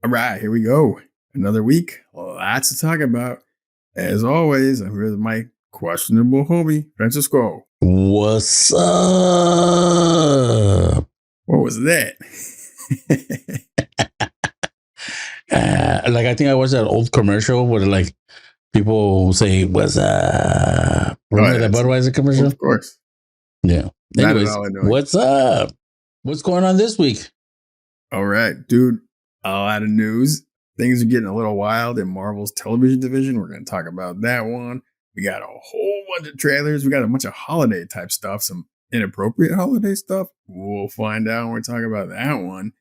All right, here we go. Another week. Lots to talk about. As always, I'm here with my questionable homie, Francisco. What's up? What was that? I think I watched that old commercial where like people say, "What's up?" Remember that Budweiser commercial? Of course. Yeah. Not Anyways, at all annoying. what's up? What's going on this week? All right, dude. A lot of news. Things are getting a little wild in Marvel's television division. We're going to talk about that one. We got a whole bunch of trailers. We got a bunch of holiday type stuff, some inappropriate holiday stuff. We'll find out when we're talking about that one.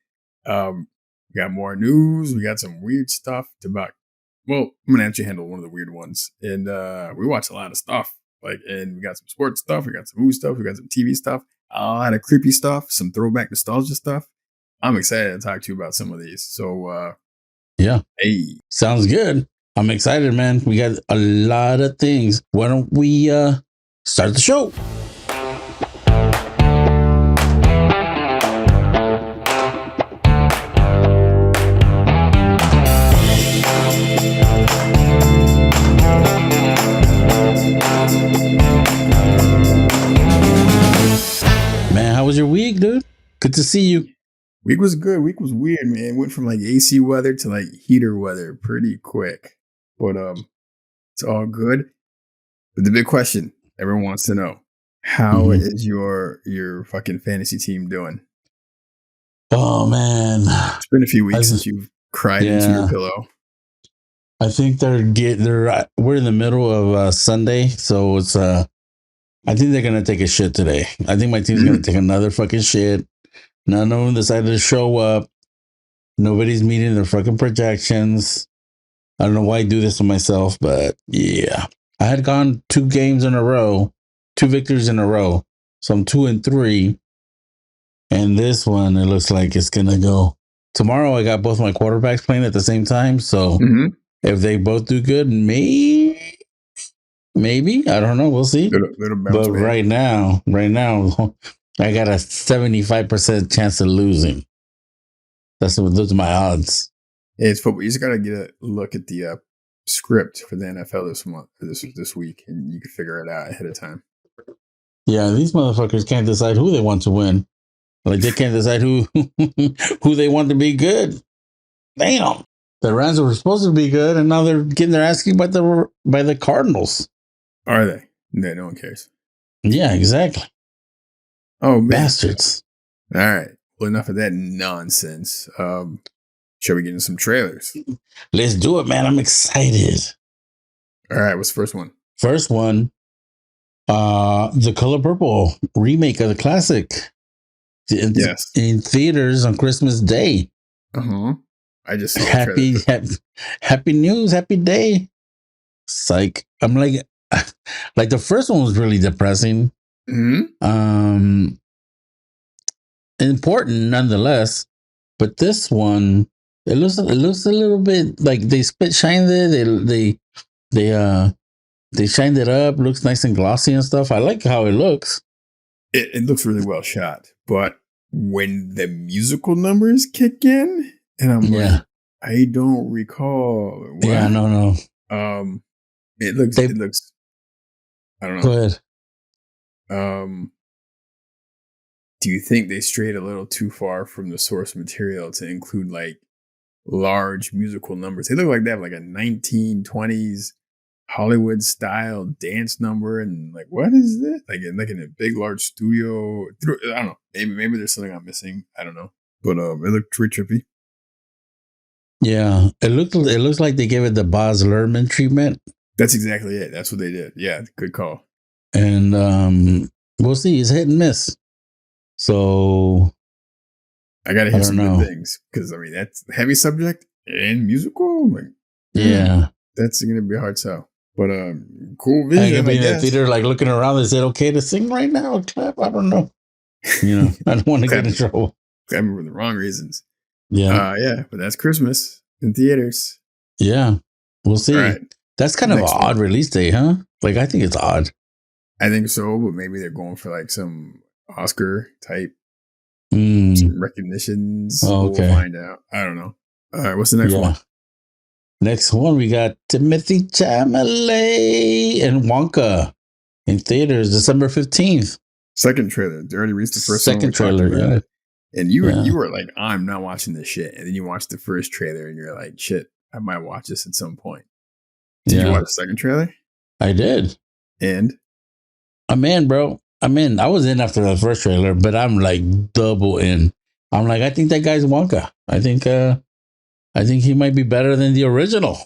We got more news. We got some weird stuff about. Well, I'm gonna actually handle one of the weird ones, and we watch a lot of stuff. And we got some sports stuff. We got some movie stuff. We got some TV stuff. A lot of creepy stuff. Some throwback nostalgia stuff. I'm excited to talk to you about some of these. So, yeah, hey, sounds good. I'm excited, man. We got a lot of things. Why don't we start the show? Man, how was your week, dude? Good to see you. Week was good. Week was weird, man. Went from like AC weather to like heater weather pretty quick. But it's all good. But the big question everyone wants to know: how is your fucking fantasy team doing? Oh man, it's been a few weeks since you've cried into your pillow. I think we're in the middle of Sunday, so it's I think they're gonna take a shit today. I think my team's gonna take another fucking shit. None of them decided to show up. Nobody's meeting their fucking projections. I don't know why I do this to myself, but yeah. I had gone 2 games in a row, 2 victories in a row. So I'm 2-3. And this one, it looks like it's going to go. Tomorrow, I got both my quarterbacks playing at the same time. So if they both do good, maybe, I don't know. We'll see. But right now, I got a 75% chance of losing. Those are my odds. It's football. You just got to get a look at the script for the NFL this week, and you can figure it out ahead of time. Yeah, these motherfuckers can't decide who they want to win. Like they can't decide who they want to be good. Damn, the Rams were supposed to be good, and now they're getting their ass kicked by the Cardinals. Are they? No one cares. Yeah, exactly. Oh, man. Bastards. All right. Well, enough of that nonsense. Shall we get into some trailers? Let's do it, man. I'm excited. All right. What's the first one? First one, The Color Purple remake of the classic. Yes. In theaters on Christmas Day. I just saw happy news, happy day. Psych. I'm like the first one was really depressing. Important nonetheless, but this one it looks a little bit like they shined it. They shined it up. Looks nice and glossy and stuff. I like how it looks. It looks really well shot, but when the musical numbers kick in, and I'm like, I don't recall. What? Yeah, no. It looks. I don't know. Go ahead. Do you think they strayed a little too far from the source material to include like large musical numbers? They look like they have like a 1920s Hollywood style dance number, and like, what is this? Like in a big large studio. I don't know. Maybe there's something I'm missing. I don't know. But it looked pretty trippy. Yeah, it looks like they gave it the Baz Luhrmann treatment. That's exactly it. That's what they did. Yeah, good call. And we'll see. It's hit and miss. So I gotta hear some good things, because I mean that's a heavy subject and musical. Like, yeah, that's gonna be a hard sell. But cool vision. I could be in the theater like looking around. Is it okay to sing right now or clap? I don't know. I don't want to get in trouble. Clapping for the wrong reasons. Yeah. But that's Christmas in theaters. Yeah, we'll see. Right. That's kind of an odd release date, huh? Like, I think it's odd. I think so, but maybe they're going for like some Oscar type some recognitions. Oh, okay. We'll find out. I don't know. All right, what's the next Yeah. one? Next one, we got Timothy Chalamet and Wonka in theaters December 15th. Second trailer. They already reached the first one. We Second talked trailer. about Yeah. it. And you Yeah. were like, I'm not watching this shit. And then you watched the first trailer and you're like, shit, I might watch this at some point. Did you watch Yeah. the second trailer? I did. And I'm in, bro. I'm in. I was in after the first trailer, but I'm like double in. I'm like, I think that guy's Wonka. I think he might be better than the original.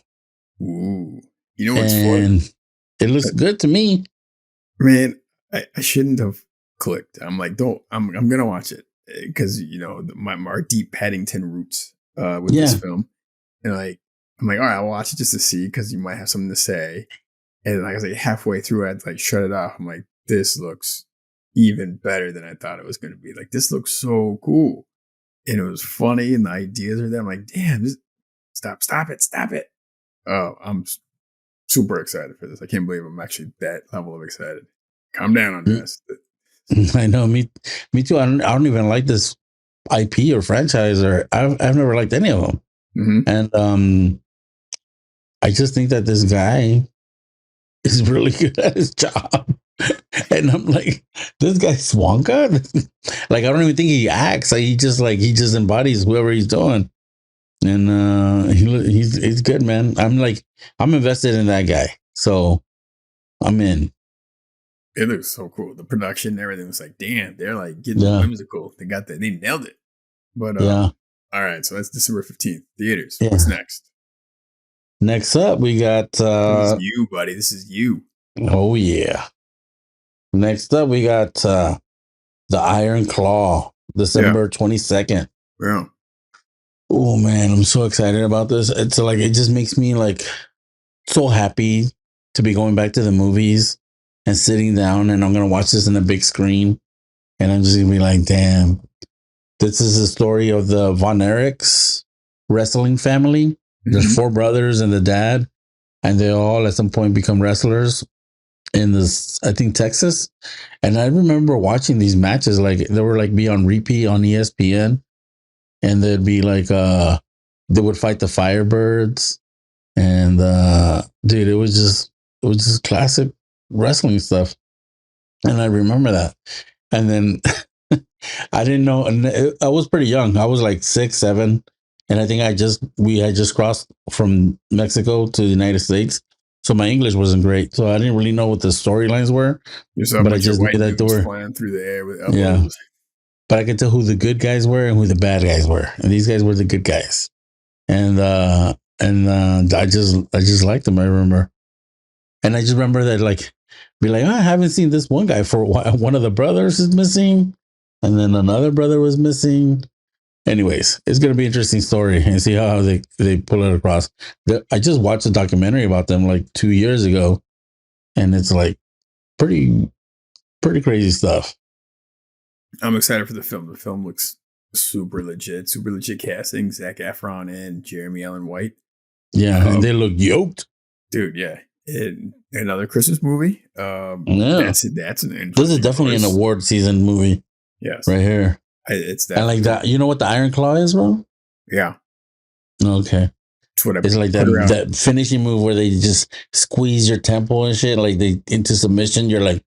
ooh, you know what's funny? And it looks good to me. Man, I shouldn't have clicked. I'm like, don't. I'm gonna watch it because you know my deep Paddington roots with this Yeah. film, and like I'm like, all right, I'll watch it just to see because you might have something to say. And like I was like halfway through, I'd like shut it off. I'm like, this looks even better than I thought it was gonna be. Like this looks so cool, and it was funny, and the ideas are there. I'm like, damn, stop it. Oh, super excited for this. I can't believe I'm actually that level of excited. Calm down, Andres. I know, me too. I don't even like this IP or franchise, or I've never liked any of them. Mm-hmm. And I just think that this guy is really good at his job. And I'm like, this guy's Wonka. Like, I don't even think he acts. Like, he just embodies whoever he's doing. And he's good, man. I'm invested in that guy, so I'm in. It looks so cool. The production and everything was like, damn, they're like getting Yeah, whimsical. They nailed it. But yeah, all right, so that's December 15th. Theaters. What's yeah. next? Next up, we got This is you, buddy. This is you. oh yeah. Next up, we got the Iron Claw, Yeah. December 22nd. Yeah. Oh man, I'm so excited about this. It's like it just makes me like so happy to be going back to the movies and sitting down, and I'm gonna watch this in a big screen, and I'm just gonna be like, damn, this is the story of the Von Erichs wrestling family. There's Mm-hmm. four brothers and the dad, and they all at some point become wrestlers in this, I think, Texas. And I remember watching these matches, like they were like be on repeat on ESPN, and they'd be like they would fight the Firebirds, and dude, it was just classic wrestling stuff. And I remember that. And then I didn't know, and I was pretty young. I was like 6, 7, and I think we had just crossed from Mexico to the United States, so my English wasn't great. So I didn't really know what the storylines were, You saw a but I bunch of just knew white that they dudes were, flying through the air with yeah. elbows. But I could tell who the good guys were and who the bad guys were, and these guys were the good guys. And I just liked them. I remember, and I just remember that like be like, oh, I haven't seen this one guy for a while. One of the brothers is missing, and then another brother was missing. Anyways, it's gonna be an interesting story and see how they pull it across. I just watched a documentary about them like 2 years ago, and it's like pretty crazy stuff. I'm excited for the film. The film looks super legit casting. Zac Efron and Jeremy Allen White. Yeah, and they look yoked. Dude, yeah. Another Christmas movie. Yeah, That's an this is interesting definitely an choice. award season movie Yes, right here. it's And that. like that, you know what the Iron Claw is, bro? Yeah, Okay. it's what I It's like put around. that finishing move where they just squeeze your temple and shit, like they into submission. You're like,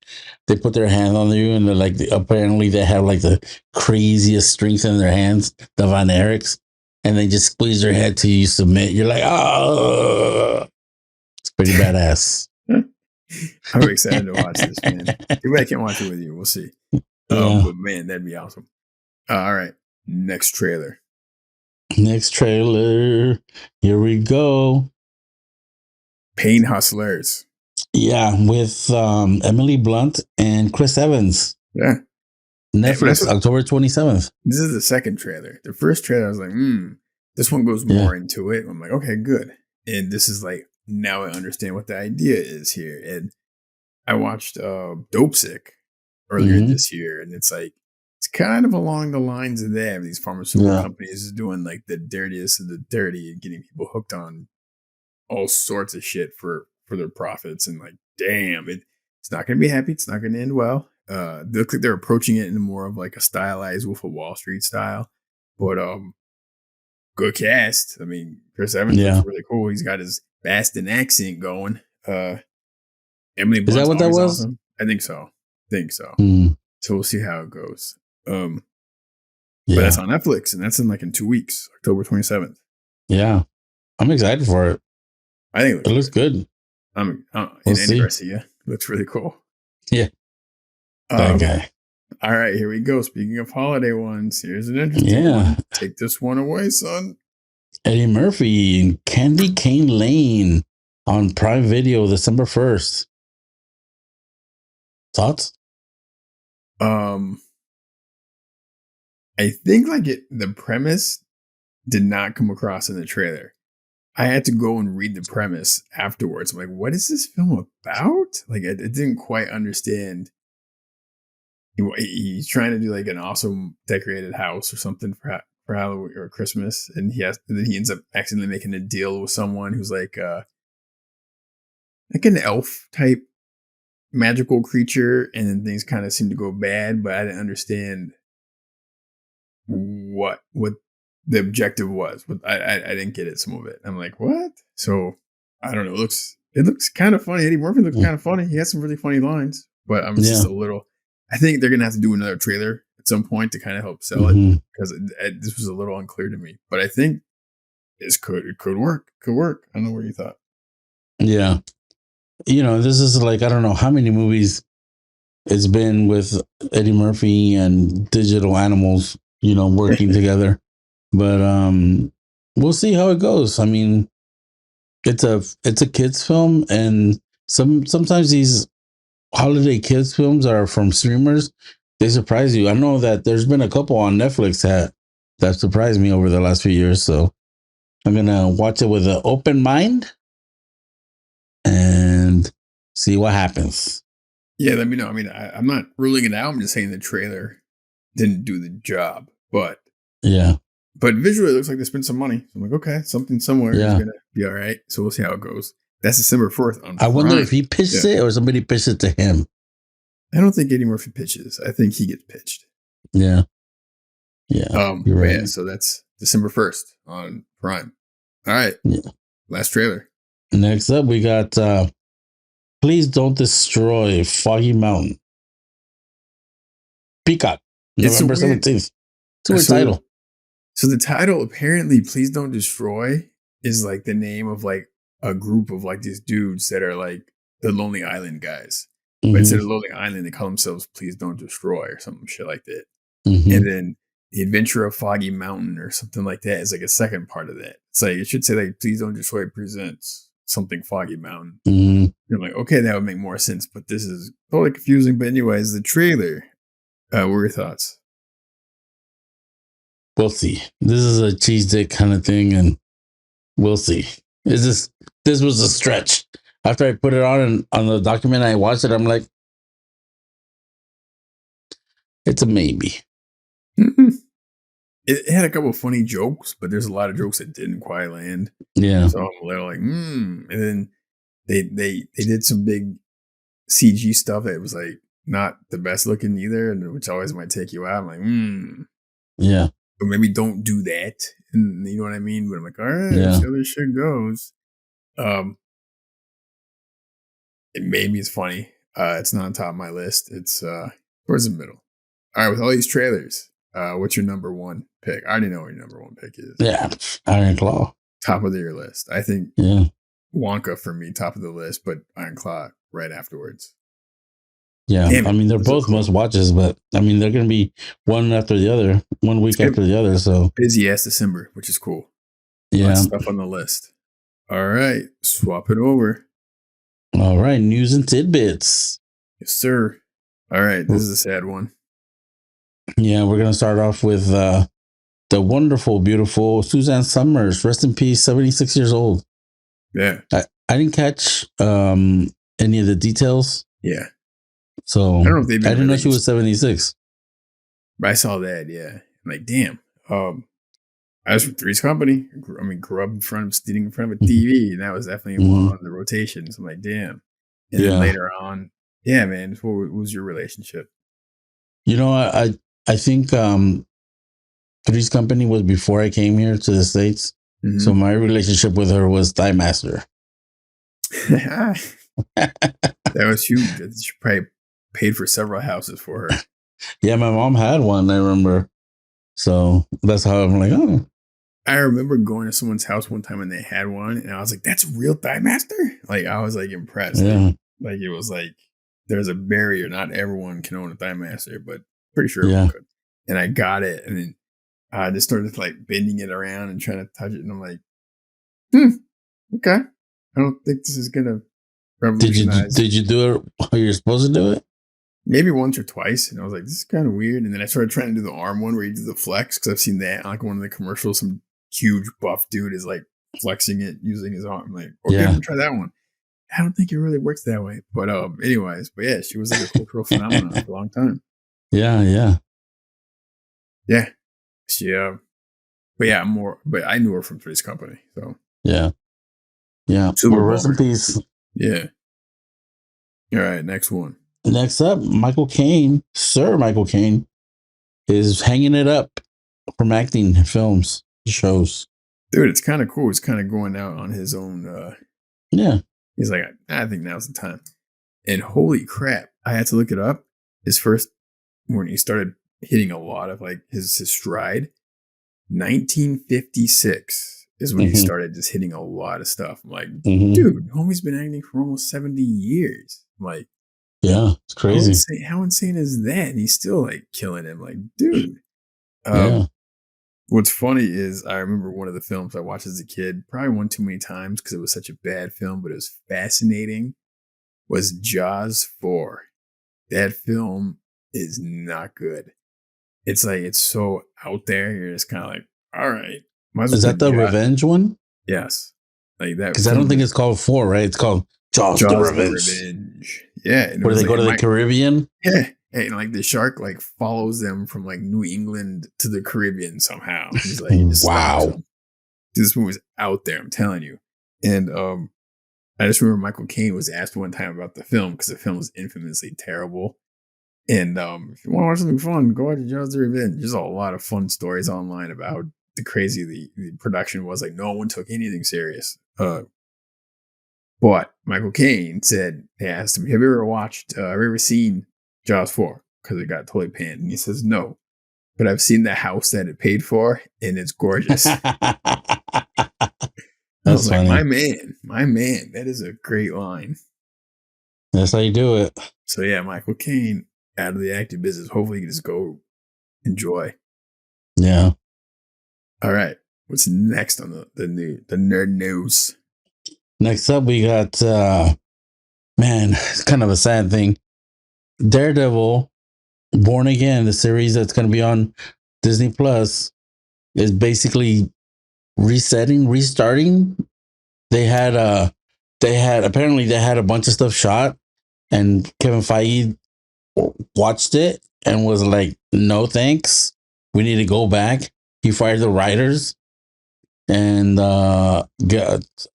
they put their hand on you, and they're like, apparently they have like the craziest strength in their hands, the Von Erichs, and they just squeeze your head till you submit. You're like, oh, it's pretty badass. I'm excited to watch this, man. Too bad I can't watch it with you. We'll see. Yeah. But man, that'd be awesome. All right, next trailer. Next trailer. Here we go. Pain Hustlers. Yeah, with Emily Blunt and Chris Evans. Yeah. Netflix, October 27th. This is the second trailer. The first trailer, I was like, this one goes more into it. I'm like, okay, good. And this is like, now I understand what the idea is here. And I watched Dope Sick earlier this year, and it's like, it's kind of along the lines of that. These pharmaceutical companies is doing like the dirtiest of the dirty and getting people hooked on all sorts of shit for their profits. And like, damn, it's not going to be happy. It's not going to end well. They're approaching it in more of like a stylized Wolf of Wall Street style, but good cast. I mean, Chris Evans looks Yeah. really cool. He's got his Boston accent going. Emily Is that Blunt's what that always was? awesome. I think so. Mm, So we'll see how it goes. But yeah. that's on Netflix, and that's in 2 weeks, October 27th. Yeah. I'm excited for it. I think It looks good. I'm We'll in see. Garcia. It looks really cool. Yeah. That Um, guy. all right, here we go. Speaking of holiday ones, here's an interesting Yeah. one. Take this one away, son. Eddie Murphy and Candy Cane Lane on Prime Video December 1st. Thoughts? Um, I think the premise did not come across in the trailer. I had to go and read the premise afterwards. I'm like, what is this film about? Like, I didn't quite understand. He's trying to do like an awesome decorated house or something for Halloween or Christmas, and then he ends up accidentally making a deal with someone who's like an elf type magical creature, and then things kind of seem to go bad. But I didn't understand what the objective was. I didn't get it. Some of it. I'm like, what? So I don't know. It looks kind of funny. Eddie Murphy looks kind of funny. He has some really funny lines, but I'm just Yeah. a little. I think they're gonna have to do another trailer at some point to kind of help sell it Mhm. because this was a little unclear to me. But I think it could work. Could work. I don't know what you thought. Yeah. This is like, I don't know how many movies it's been with Eddie Murphy and digital animals, working together. But we'll see how it goes. I mean, it's a kids film, and sometimes these holiday kids films are from streamers. They surprise you. I know that there's been a couple on Netflix that surprised me over the last few years. So I'm gonna watch it with an open mind and see what happens. Yeah, let me know. I mean, I'm not ruling it out. I'm just saying the trailer didn't do the job, Yeah. but visually it looks like they spent some money. So I'm like, okay, something somewhere is Yeah. gonna be all right. So we'll see how it goes. That's December 4th on I wonder Prime. if he pitched Yeah. it or somebody pitched it to him. I don't think Eddie Murphy pitches. I think he gets pitched. Yeah. Yeah. You're But right. yeah, so that's December 1st on Prime. All right. Yeah. Last trailer. Next up, we got Please Don't Destroy Foggy Mountain. Peacock, It's a November weird 17th. It's a weird so title. so the title apparently Please Don't Destroy is like the name of like a group of like these dudes that are like the Lonely Island guys. But instead of Lonely Island, they call themselves Please Don't Destroy or something shit like that. And then The Adventure of Foggy Mountain or something like that is like a second part of that. It's like it should say like Please Don't Destroy presents something Foggy Mountain. You're like, okay, that would make more sense, but this is totally confusing. But anyways, the trailer. What were your thoughts? We'll see. This is a cheese dick kind of thing, and we'll see. This was a stretch. After I put it on the document, I watched it. I'm like, it's a maybe. It had a couple of funny jokes, but there's a lot of jokes that didn't quite land. Yeah. So I'm a little like, And then they did some big CG stuff that was like not the best looking either, and which always might take you out. I'm like, Yeah. Or maybe don't do that. And you know what I mean? But I'm like, all right, Yeah. let's see how this shit goes. Maybe it's funny. It's not on top of my list. It's towards the middle. All right, with all these trailers, what's your number one pick? I already know what your number one pick is. Yeah. Iron Claw. Top of your list. I think Yeah. Wonka for me, top of the list, but Iron Claw right afterwards. Yeah. Damn it, I mean, they're those are both cool. must watches, but I mean, they're going to be one after the other, 1 week after the other. So busy ass December, which is cool. yeah. Lots of stuff on the list. All right, swap it over. All right. News and tidbits. Yes, sir. All right, this is a sad one. Yeah. We're going to start off with the wonderful, beautiful Suzanne Summers. Rest in peace, 76 years old. Yeah. I didn't catch any of the details. Yeah. So I don't know if they've been I didn't know she was 76. But I saw that, yeah. I'm like, damn. I was from Three's Company. Grew up sitting in front of a TV, and that was definitely one on the rotation. So I'm like, damn. And then later on, yeah, man, what was your relationship? I think Three's Company was before I came here to the States. Mm-hmm. So my relationship with her was Thigh Master. That was huge. She probably paid for several houses for her. Yeah, my mom had one, I remember. So that's how I'm like, oh. I remember going to someone's house one time and they had one, and I was like, "That's a real Thigh Master!" Like I was like impressed. Yeah. Like it was like there's a barrier. Not everyone can own a Thigh Master, but pretty sure everyone Yeah. could. And I got it, and then I just started like bending it around and trying to touch it, and I'm like, okay. I don't think this is gonna revolutionize. Did you do it how you're supposed to do it? Maybe once or twice, and I was like, "This is kind of weird." And then I started trying to do the arm one where you do the flex because I've seen that on like one of the commercials. Some huge buff dude is like flexing it using his arm. I'm like, okay, I'm gonna try that one. I don't think it really works that way, but anyways, but yeah, she was like a cultural phenomenon for a long time. Yeah. She but yeah, but I knew her from Three's Company, so Yeah. super Well, rest in bummer. peace. Yeah. All right, next one. Next up, Michael Caine, Sir Michael Caine, is hanging it up from acting in films, shows. Dude, it's kind of cool. He's kind of going out on his own. Yeah. He's like, I think now's the time. And holy crap, I had to look it up. His first, when he started hitting a lot of like his stride, 1956 is when he started just hitting a lot of stuff. I'm like, dude, homie's been acting for almost 70 years. I'm like, yeah, it's crazy. How insane is that? And he's still like killing him. Like, dude. Yeah. What's funny is I remember one of the films I watched as a kid, probably one too many times because it was such a bad film, but it was fascinating, was Jaws 4. That film is not good. It's like, it's so out there. You're just kind of like, all right. Is that the revenge one? Yes. Like that. Because I don't think it's called 4, right? It's called Jaws the Revenge. Yeah. Where they go to the Caribbean? Yeah. And like the shark like follows them from like New England to the Caribbean somehow. He's like, wow. This movie's out there, I'm telling you. And I just remember Michael Caine was asked one time about the film because the film was infamously terrible. And if you want to watch something fun, go watch Jaws the Revenge. There's a lot of fun stories online about how the crazy the production was. Like no one took anything serious. But Michael Caine said, they asked him, have you ever seen Jaws 4? Because it got totally panned. And he says, no. But I've seen the house that it paid for, and it's gorgeous. That's funny. Like, my man. That is a great line. That's how you do it. So yeah, Michael Caine out of the acting business. Hopefully, you can just go enjoy. Yeah. All right. What's next on the nerd news? Next up, we got man, it's kind of a sad thing. Daredevil, Born Again, the series that's going to be on Disney Plus, is basically restarting. They had apparently they had a bunch of stuff shot, and Kevin Feige watched it and was like, "No thanks, we need to go back." He fired the writers, and they're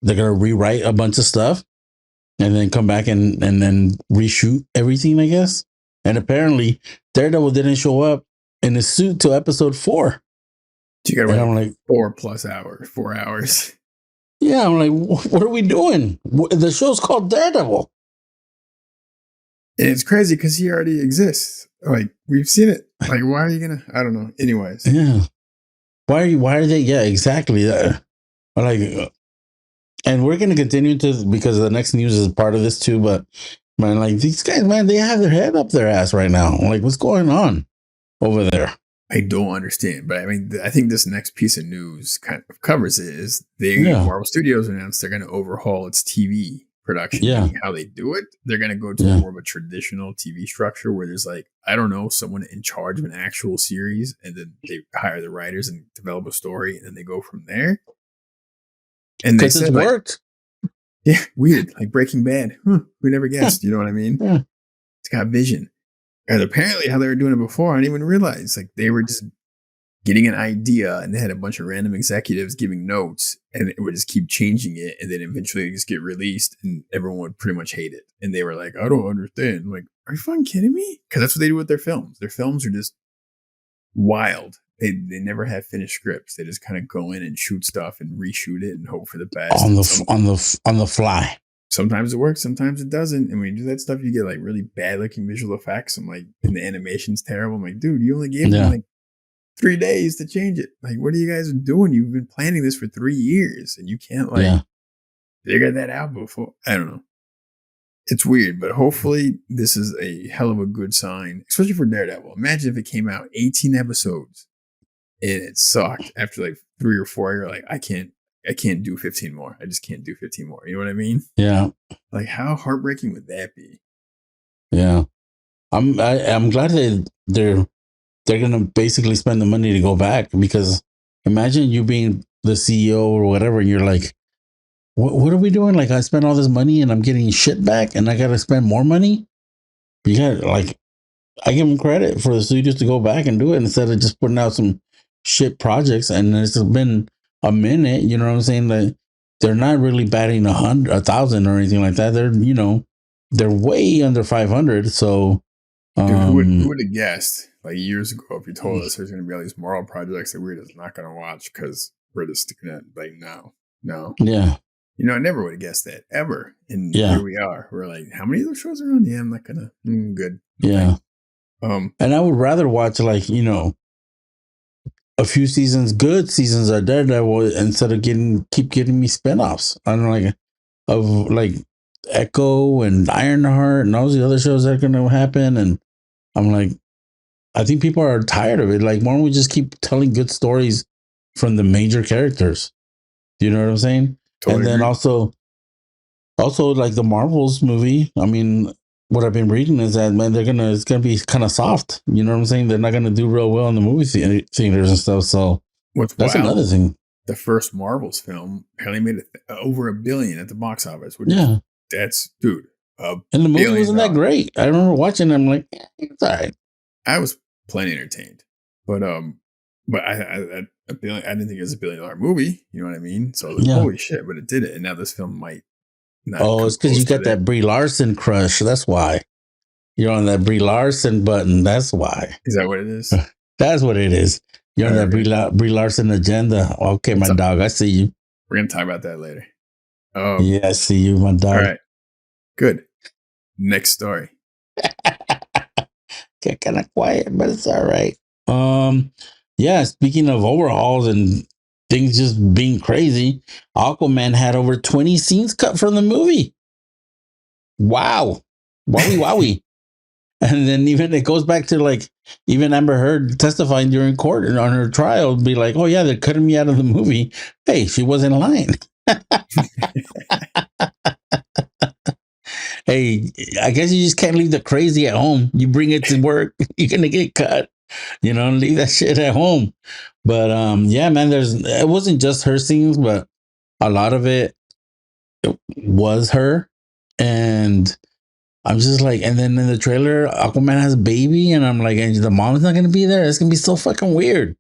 gonna rewrite a bunch of stuff, and then come back and then reshoot everything, I guess. And apparently, Daredevil didn't show up in his suit till episode 4. You gotta wait. I'm like 4 hours. Yeah, I'm like, what are we doing? The show's called Daredevil. And it's crazy because he already exists. Like, we've seen it. Like, why are you gonna? I don't know. Anyways. Yeah. Why are they? Yeah, exactly. Like, and we're gonna continue to, because the next news is part of this too. But man, like these guys, man, they have their head up their ass right now. Like, what's going on over there? I don't understand, but I mean, I think this next piece of news kind of covers it. Is Marvel Studios announced they're going to overhaul its TV production. Yeah, how they do it. They're going to go to more of a traditional TV structure where there's like, I don't know, someone in charge of an actual series, and then they hire the writers and develop a story, and then they go from there. And they said, it's worked. Yeah, weird, like Breaking Bad. We never guessed. You know what I mean? Yeah. It's got vision. And apparently how they were doing it before, I didn't even realize. Like they were just getting an idea and they had a bunch of random executives giving notes and it would just keep changing it. And then eventually it just get released and everyone would pretty much hate it. And they were like, I don't understand. I'm like, are you fucking kidding me? Because that's what they do with their films. Their films are just wild. they never have finished scripts. They just kind of go in and shoot stuff and reshoot it and hope for the best. on And the fly. sometimes it works, sometimes it doesn't. And when you do that stuff, you get like really bad looking visual effects. I'm like, and the animation's terrible. I'm like, dude, you only gave them like 3 days to change it. Like, what are you guys doing? You've been planning this for 3 years and you can't like figure that out before. I don't know. It's weird, but hopefully this is a hell of a good sign, especially for Daredevil. Imagine if it came out 18 episodes and it sucked after like 3 or 4. You're like, I can't do 15 more. I just can't do 15 more. You know what I mean? Yeah. Like, how heartbreaking would that be? Yeah. I'm glad that they're gonna basically spend the money to go back, because imagine you being the CEO or whatever, and you're like, what are we doing? Like, I spent all this money and I'm getting shit back, and I got to spend more money. You got like, I give them credit for the studios to go back and do it instead of just putting out some shit projects. And it's been a minute, you know what I'm saying? That they're not really batting 1,000 or anything like that. They're, they're way under 500. So, dude, who would have guessed like years ago if you told us there's going to be all these Marvel projects that we're just not going to watch because we're just going to like, no. Yeah. I never would have guessed that ever. And here we are. We're like, how many of those shows are on? Yeah, I'm not gonna. Good. Yeah. Okay. And I would rather watch like, a few seasons, good seasons of Daredevil, instead of keep getting me spinoffs. I don't know, like of like Echo and Ironheart and all the other shows that are going to happen. And I'm like, I think people are tired of it. Like, why don't we just keep telling good stories from the major characters? Do you know what I'm saying? Totally. And then also like the Marvels movie. I mean, what I've been reading is that, man, it's gonna be kind of soft. You know what I'm saying? They're not gonna do real well in the movie theaters and stuff. So that's another thing. The first Marvels film apparently made over $1 billion at the box office. That's dude. And the movie wasn't that great. I remember watching it, I'm like, it's all right. I was plenty entertained, but I didn't think it was $1 billion movie. You know what I mean? So I was like, holy shit! But it did it, and now this film might. It's because you got that Brie Larson crush. That's why you're on that Brie Larson button. That's why. Is that what it is? That's what it is. You're on that Brie Larson agenda. Okay, my dog. I see you. We're gonna talk about that later. Yeah, I see you, my dog. All right. Good. Next story. Get kind of quiet, but it's all right. Yeah. Speaking of overhauls and things just being crazy, Aquaman had over 20 scenes cut from the movie. Wow. Wowie. And then even it goes back to like, even Amber Heard testifying during court and on her trial, be like, oh yeah, they're cutting me out of the movie. Hey, she wasn't lying. Hey, I guess you just can't leave the crazy at home. You bring it to work, you're going to get cut. Leave that shit at home. But yeah, man, it wasn't just her scenes, but a lot of it was her. And I'm just like, and then in the trailer, Aquaman has a baby, and I'm like, and the mom's not going to be there. It's going to be so fucking weird.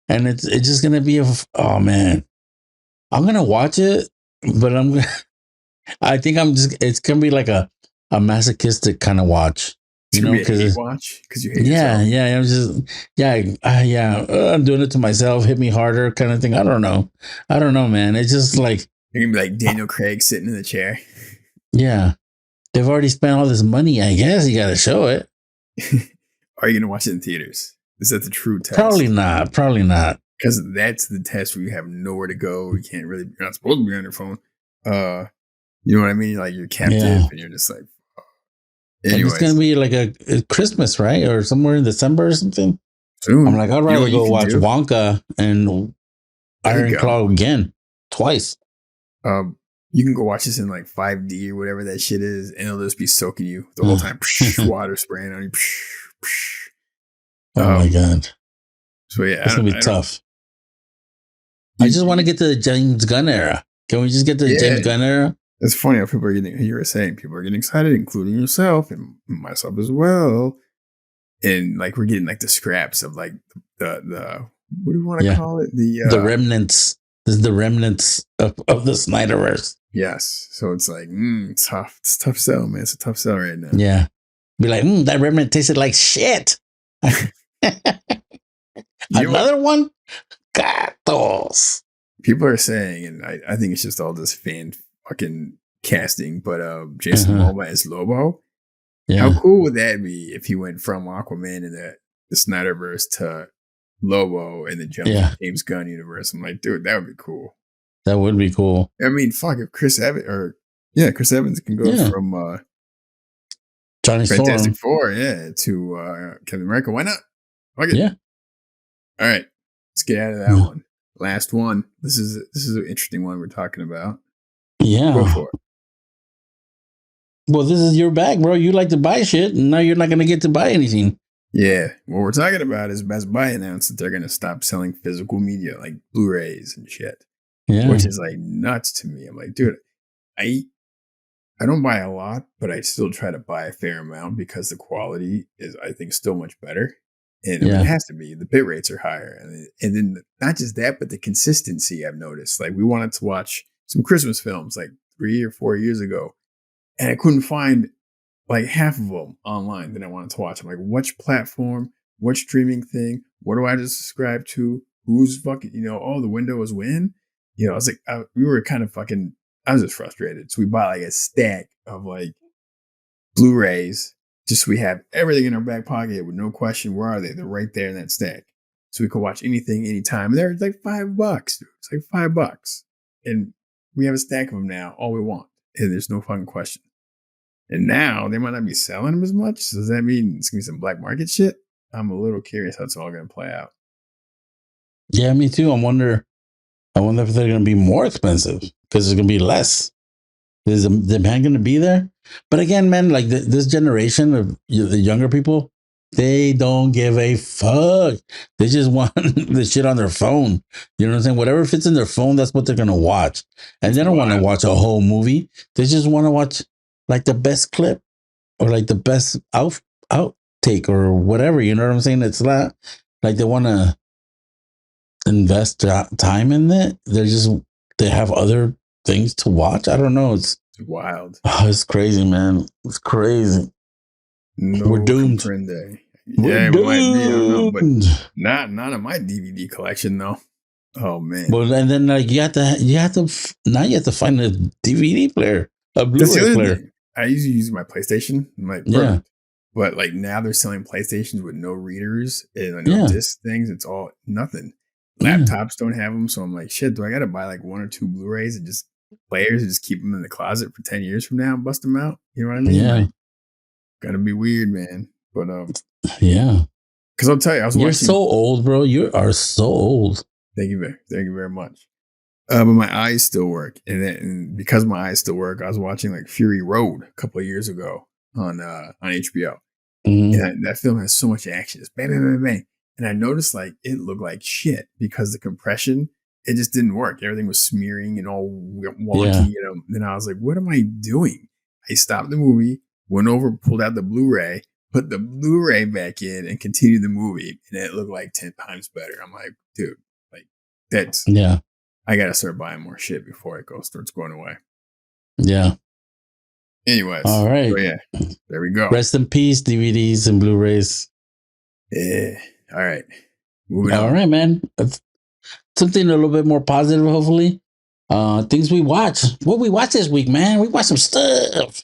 And it's just going to be oh man, I'm going to watch it, but I think it's going to be like a masochistic kind of watch. It's gonna be a hate watch because you hate yourself. I'm doing it to myself. Hit me harder, kind of thing. I don't know, man. It's just like you're gonna be like Daniel Craig sitting in the chair. Yeah, they've already spent all this money. I guess you got to show it. Are you gonna watch it in theaters? Is that the true test? Probably not. Because that's the test where you have nowhere to go. You can't really. You're not supposed to be on your phone. You know what I mean? Like you're captive, and you're just like. Anyways. It's gonna be like a Christmas, right, or somewhere in December or something. Soon. I'm like, I'd rather go watch Wonka and Iron Claw again, twice. You can go watch this in like 5D or whatever that shit is, and it'll just be soaking you the whole time. Water spraying on you. Oh my god! So yeah, it's gonna be tough. I just want to get to the James Gunn era. Can we just get to the James Gunn era? It's funny how people are getting. You were saying people are getting excited, including yourself and myself as well. And like we're getting like the scraps of like the what do you want to call it? The remnants. This is the remnants of the Snyderverse. Yes. So it's like tough. It's a tough sell, man. It's a tough sell right now. Yeah. Be like, that remnant tasted like shit. You know what? Another one? Gatos. People are saying, and I think it's just all this fan fucking casting, but Jason Uh-huh. Momoa as Lobo. How Yeah. cool would that be if he went from Aquaman in the Snyderverse to Lobo in the Yeah. James Gunn universe? I'm like, dude, that would be cool. That would be cool. I mean, fuck, if Chris Evans can go Yeah. from Johnny Fantastic Storm. Four, yeah, to Captain America. Why not? Fuck it. Yeah. All right, let's get out of that one. Last one. This is an interesting one we're talking about. Go Yeah. for it. Well, this is your bag, bro. You like to buy shit, and now you're not going to get to buy anything. Yeah, what we're talking about is Best Buy announced that they're going to stop selling physical media like Blu-rays and shit, Yeah. which is like nuts to me. I'm like, dude, I don't buy a lot, but I still try to buy a fair amount because the quality is, I think, still much better. And I mean, it has to be. The bit rates are higher, and then not just that, but the consistency. I've noticed. Like we wanted to watch some Christmas films like 3 or 4 years ago, and I couldn't find like half of them online that I wanted to watch. I'm like, which platform, what streaming thing, what do I just subscribe to? Who's fucking, oh, the window is when? I was like, we were kind of fucking, I was just frustrated. So we bought like a stack of like Blu-rays, just so we have everything in our back pocket with no question. Where are they? They're right there in that stack. So we could watch anything, anytime. And they're like $5, dude. It's like $5. And we have a stack of them now, all we want. And there's no fucking question. And now they might not be selling them as much. So does that mean it's going to be some black market shit? I'm a little curious how it's all going to play out. Yeah, me too. I wonder if they're going to be more expensive because there's going to be less. Is the demand going to be there? But again, man, like this generation of the younger people, they don't give a fuck. They just want the shit on their phone. You know what I'm saying? Whatever fits in their phone, that's what they're going to watch. And It's they don't want to wild. watch a whole movie. They just want to watch like the best clip or like the best outtake or whatever. You know what I'm saying? It's not like they want to invest time in it. They have other things to watch. I don't know. It's wild. it's crazy, man. It's crazy. No We're doomed. comprende. We're Yeah, we might be. I don't know, but doomed. not in my DVD collection though. Oh man. Well, and then like you have to now you have to find a DVD player, a That's the Blu-ray other player. thing. I usually use my PlayStation. I'm like, Yeah. perfect. But like now they're selling PlayStations with no readers and no Yeah. disc things. It's all nothing. Yeah. Laptops don't have them. So I'm like, shit, do I got to buy like 1 or 2 Blu-rays and just players and just keep them in the closet for 10 years from now and bust them out? You know what I mean? Yeah. Like, gotta be weird, man. But Yeah. because I'll tell you, I was You're watching. so old, bro. You are so old. Thank you very much. But my eyes still work, and because my eyes still work, I was watching like Fury Road a couple of years ago on HBO. Mhm. And that film has so much action, it's bang, bang, bang, bang. And I noticed like it looked like shit because the compression, it just didn't work. Everything was smearing and all wonky. Yeah. And I was like, what am I doing? I stopped the movie, went over, pulled out the Blu-ray, put the Blu-ray back in, and continued the movie, and it looked like 10 times better. I'm like, dude, like that's. Yeah. I gotta start buying more shit before it starts going away. Yeah. Anyways, All right. so yeah, there we go. Rest in peace, DVDs and Blu-rays. Yeah. All right. Moving All on. right, man. That's something a little bit more positive, hopefully. Things we watch. What we watch this week, man? We watch some stuff.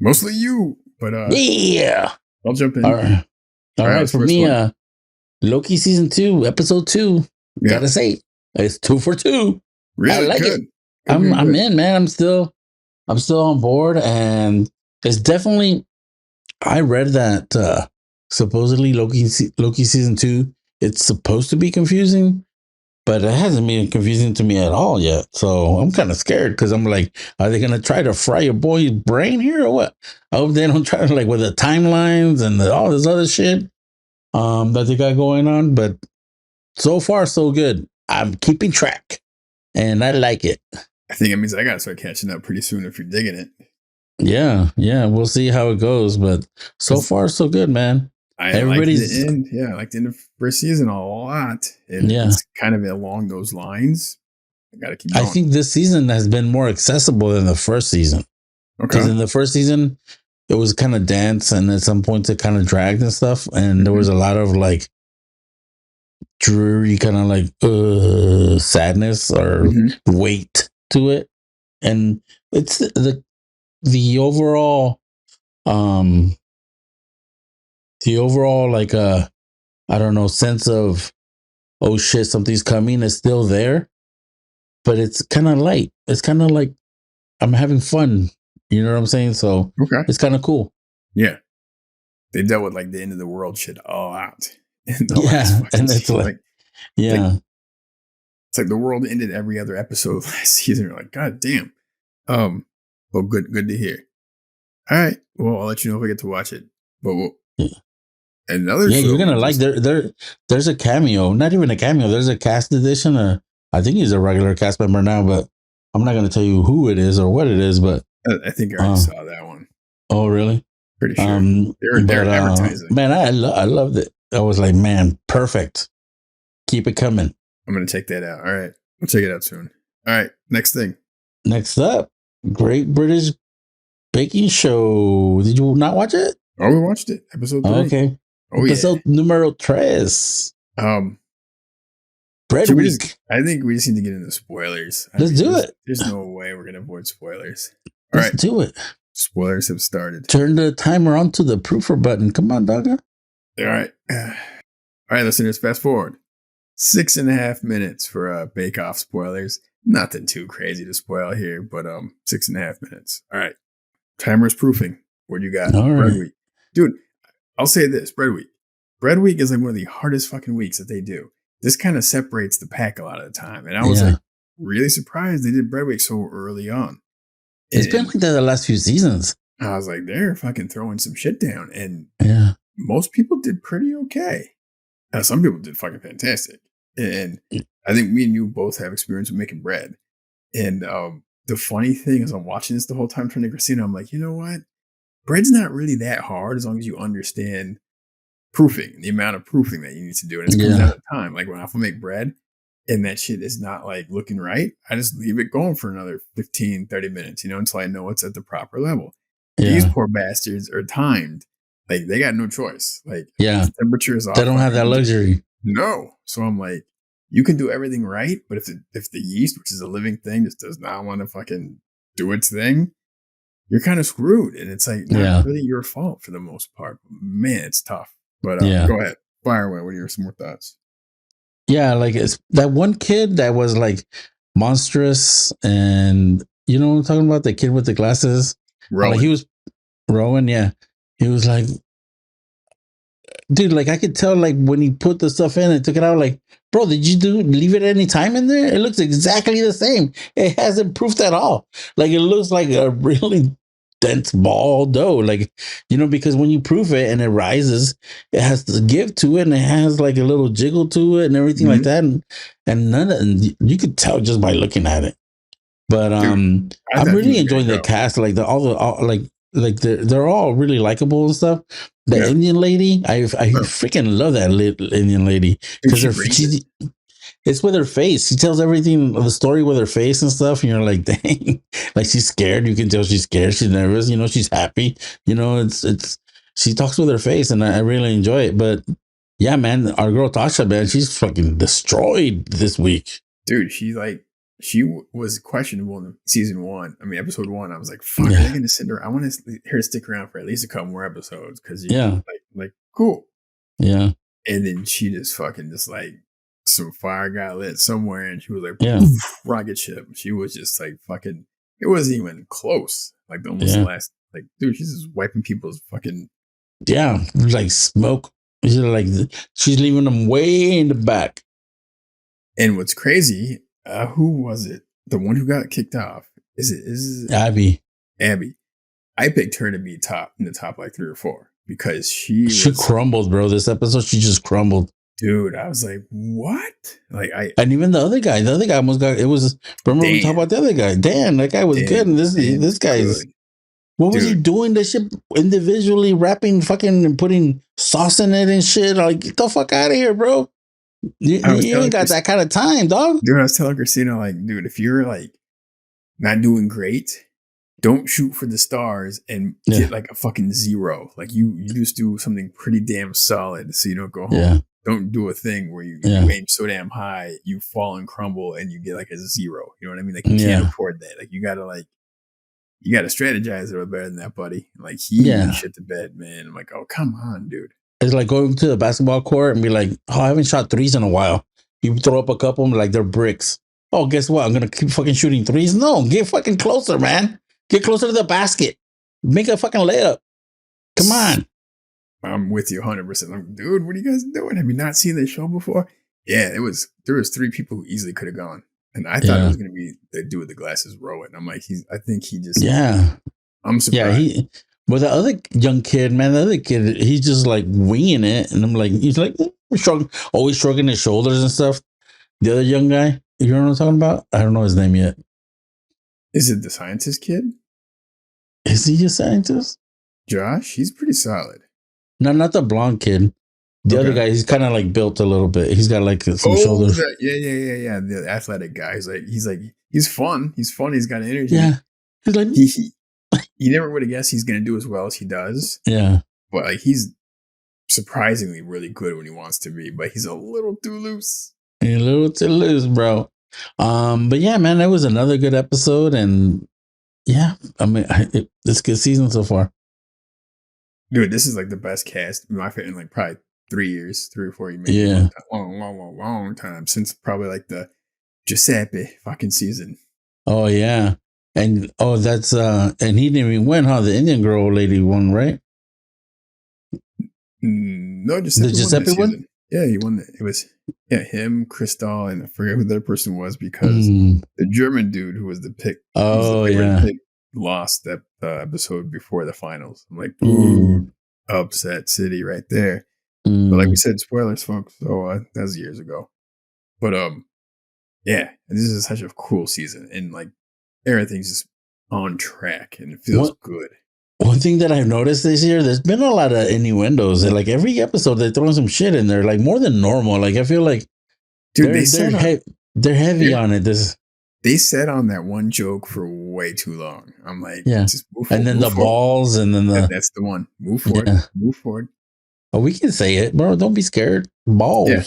Mostly you, but Yeah. I'll jump in. All right. All right. For me, Loki season 2, episode 2. Yeah. Gotta say, it's 2 for 2. Really I like good. it. I'm in, man. I'm still on board, and it's definitely. I read that supposedly Loki season 2, it's supposed to be confusing, but it hasn't been confusing to me at all yet. So I'm kind of scared because I'm like, are they gonna try to fry your boy's brain here or what? I hope they don't try to, like, with the timelines and all this other shit that they got going on. But so far so good. I'm keeping track, and I like it. I think it means I gotta start catching up pretty soon if you're digging it. Yeah, we'll see how it goes, but so far so good, man. I like the end. Yeah, I like the end of first season a lot, and it's kind of along those lines. I gotta keep going. I think this season has been more accessible than the first season. Because in the first season, it was kind of dense, and at some points it kind of dragged and stuff, and there was a lot of like dreary kind of like sadness or weight to it, and it's the overall um the overall like I don't know, sense of, oh shit, something's coming is still there, but it's kind of light. It's kind of like I'm having fun. You know what I'm saying? So Okay. it's kind of cool. Yeah. They dealt with like the end of the world shit all out in the last Yeah, fucking and it's season. like, Like yeah, it's like the world ended every other episode last season. You're like, God damn. Well, good to hear. All right. Well, I'll let you know if I get to watch it. But yeah, another yeah. show You're we gonna like just there's a cameo, not even a cameo. There's a cast edition. I think he's a regular cast member now, but I'm not gonna tell you who it is or what it is. But I think I already saw that one. oh really? Pretty sure. They're But advertising. man, I loved it. I was like, man, perfect. Keep it coming. I'm gonna check that out. All right. We'll check it out soon. All right. Next thing. Next up, Great British Baking Show. Did you not watch it? Oh, we watched it. Episode 3. Okay. Oh yeah. Episode numero tres. Um Bread should we just Week. I think we just need to get into spoilers. Let's do it. There's no way we're gonna avoid spoilers. All Let's right. do it. Spoilers have started. Turn the timer on to the proofer button. Come on, dogger. All right. All right, listeners, fast forward. 6.5 minutes for Bake Off spoilers. Nothing too crazy to spoil here, but 6.5 minutes. All right. Timer's proofing. What do you got? All Bread right. Week. Dude, I'll say this, Bread Week. Bread Week is like one of the hardest fucking weeks that they do. This kind of separates the pack a lot of the time. And I was like really surprised they did Bread Week so early on. It's been like that the last few seasons. I was like, they're fucking throwing some shit down. And Yeah. most people did pretty okay. Some people did fucking fantastic. And I think me and you both have experience with making bread. And the funny thing is, I'm watching this the whole time trying to Christina. I'm like, you know what? Bread's not really that hard as long as you understand proofing, the amount of proofing that you need to do. And it comes down to time. Like when I make bread and that shit is not like looking right, I just leave it going for another 15, 30 minutes, until I know it's at the proper level. Yeah. These poor bastards are timed. Like they got no choice. Like the temperature is off. They don't have that luxury. No. So I'm like, you can do everything right, but if the yeast, which is a living thing, just does not want to fucking do its thing, you're kind of screwed. And it's like not really your fault for the most part. Man, it's tough. But go ahead. Fire away. What are your some more thoughts? Yeah, like it's that one kid that was like monstrous, and you know what I'm talking about? The kid with the glasses. Like he was Rowan, yeah. He was like, dude, like I could tell, like when he put the stuff in and took it out, like, bro, did you leave it any time in there? It looks exactly the same. It hasn't proofed at all. Like it looks like a really dense ball dough, like because when you proof it and it rises, it has to give to it, and it has like a little jiggle to it and everything like that, and none of you could tell just by looking at it. But dude, I'm really enjoying the cast, like like they're all really likable and stuff. The Indian lady, I freaking love that Indian lady because it's with her face. She tells everything, the story with her face and stuff. And you're like, dang, like she's scared. You can tell she's scared. She's nervous. She's happy. It's she talks with her face, and I really enjoy it. But yeah, man, our girl Tasha, man, she's fucking destroyed this week. Dude, she was questionable in season 1. I mean, episode 1. I was like, fuck, are they going to send her? I want her to stick around for at least a couple more episodes because like cool. Yeah. And then she just like some fire got lit somewhere, and she was like, rocket ship. She was just like fucking. It wasn't even close. Like almost the last. Like, dude, she's just wiping people's fucking. Yeah, like smoke. She's leaving them way in the back. And what's crazy? Who was it? The one who got kicked off? Is it Abby? Abby. I picked her to be in the top like 3 or 4 because she crumbled, bro. This episode, she just crumbled. Dude, I was like, what? Like and even the other guy almost got it. Was remember we talked about the other guy? Dan, that guy was good. And this guy's what was he doing? This shit individually wrapping fucking and putting sauce in it and shit. Like, get the fuck out of here, bro. You ain't got that kind of time, dog. Dude, I was telling Christina, like, dude, if you're like not doing great, don't shoot for the stars and get like a fucking 0. Like you just do something pretty damn solid so you don't go home. Yeah. don't do a thing where you Yeah. aim so damn high, you fall and crumble, and you get like a 0. You know what I mean? Like you can't Yeah. afford that. Like you gotta strategize a little better than that, buddy. Like he Yeah. shit the bed, man. I'm like, oh come on, dude. It's like going to the basketball court and be like, oh, I haven't shot threes in a while. You throw up a couple, like they're bricks. Oh, guess what? I'm gonna keep fucking shooting threes. No, get fucking closer, man. Get closer to the basket. Make a fucking layup. Come on. I'm with you 100%. I'm, dude, what are you guys doing? Have you not seen this show before? Yeah, there was 3 people who easily could have gone. And I thought it Yeah. was going to be the dude with the glasses, Rowan. I'm like, I think he just, Yeah. I'm surprised. Yeah. But the other young kid, man, the other kid, he's just like winging it. And I'm like, he's like, always shrugging his shoulders and stuff. The other young guy, you know what I'm talking about? I don't know his name yet. Is it the scientist kid? Is he a scientist? Josh? He's pretty solid. No, not the blonde kid. The other guy, he's kind of like built a little bit. He's got like some shoulders. Yeah. The athletic guy. He's fun. He's fun. He's got energy. Yeah. He's like, you never would have guessed he's going to do as well as he does. Yeah. But like he's surprisingly really good when he wants to be, but he's a little too loose. A little too loose, bro. But yeah, man, that was another good episode. And yeah, I mean, it's a good season so far. Dude, this is like the best cast in my in like probably 3 years, 3 or 4 years, maybe Yeah. long time since probably like the Giuseppe fucking season. Oh yeah. And that's and he didn't even win, huh? The Indian girl lady won, right? No, Giuseppe, the Giuseppe won. One? Yeah, he won. It was him, Crystal, and I forget who the other person was because the German dude who was the pick. Oh yeah, pick, lost that episode before the finals. I'm like, dude, upset city right there. But like we said, spoilers, folks. So that was years ago. But yeah, this is such a cool season, and like everything's just on track, and it feels good. One thing that I've noticed this year, there's been a lot of innuendos. And like every episode, they're throwing some shit in there, like more than normal. Like I feel like, dude, they're heavy on it. They sat on that one joke for way too long. I'm like, yeah. Just move and then the forward. Balls, and then that's the one. Move forward. Yeah. Move forward. Oh, we can say it, bro. Don't be scared. Balls. Yeah.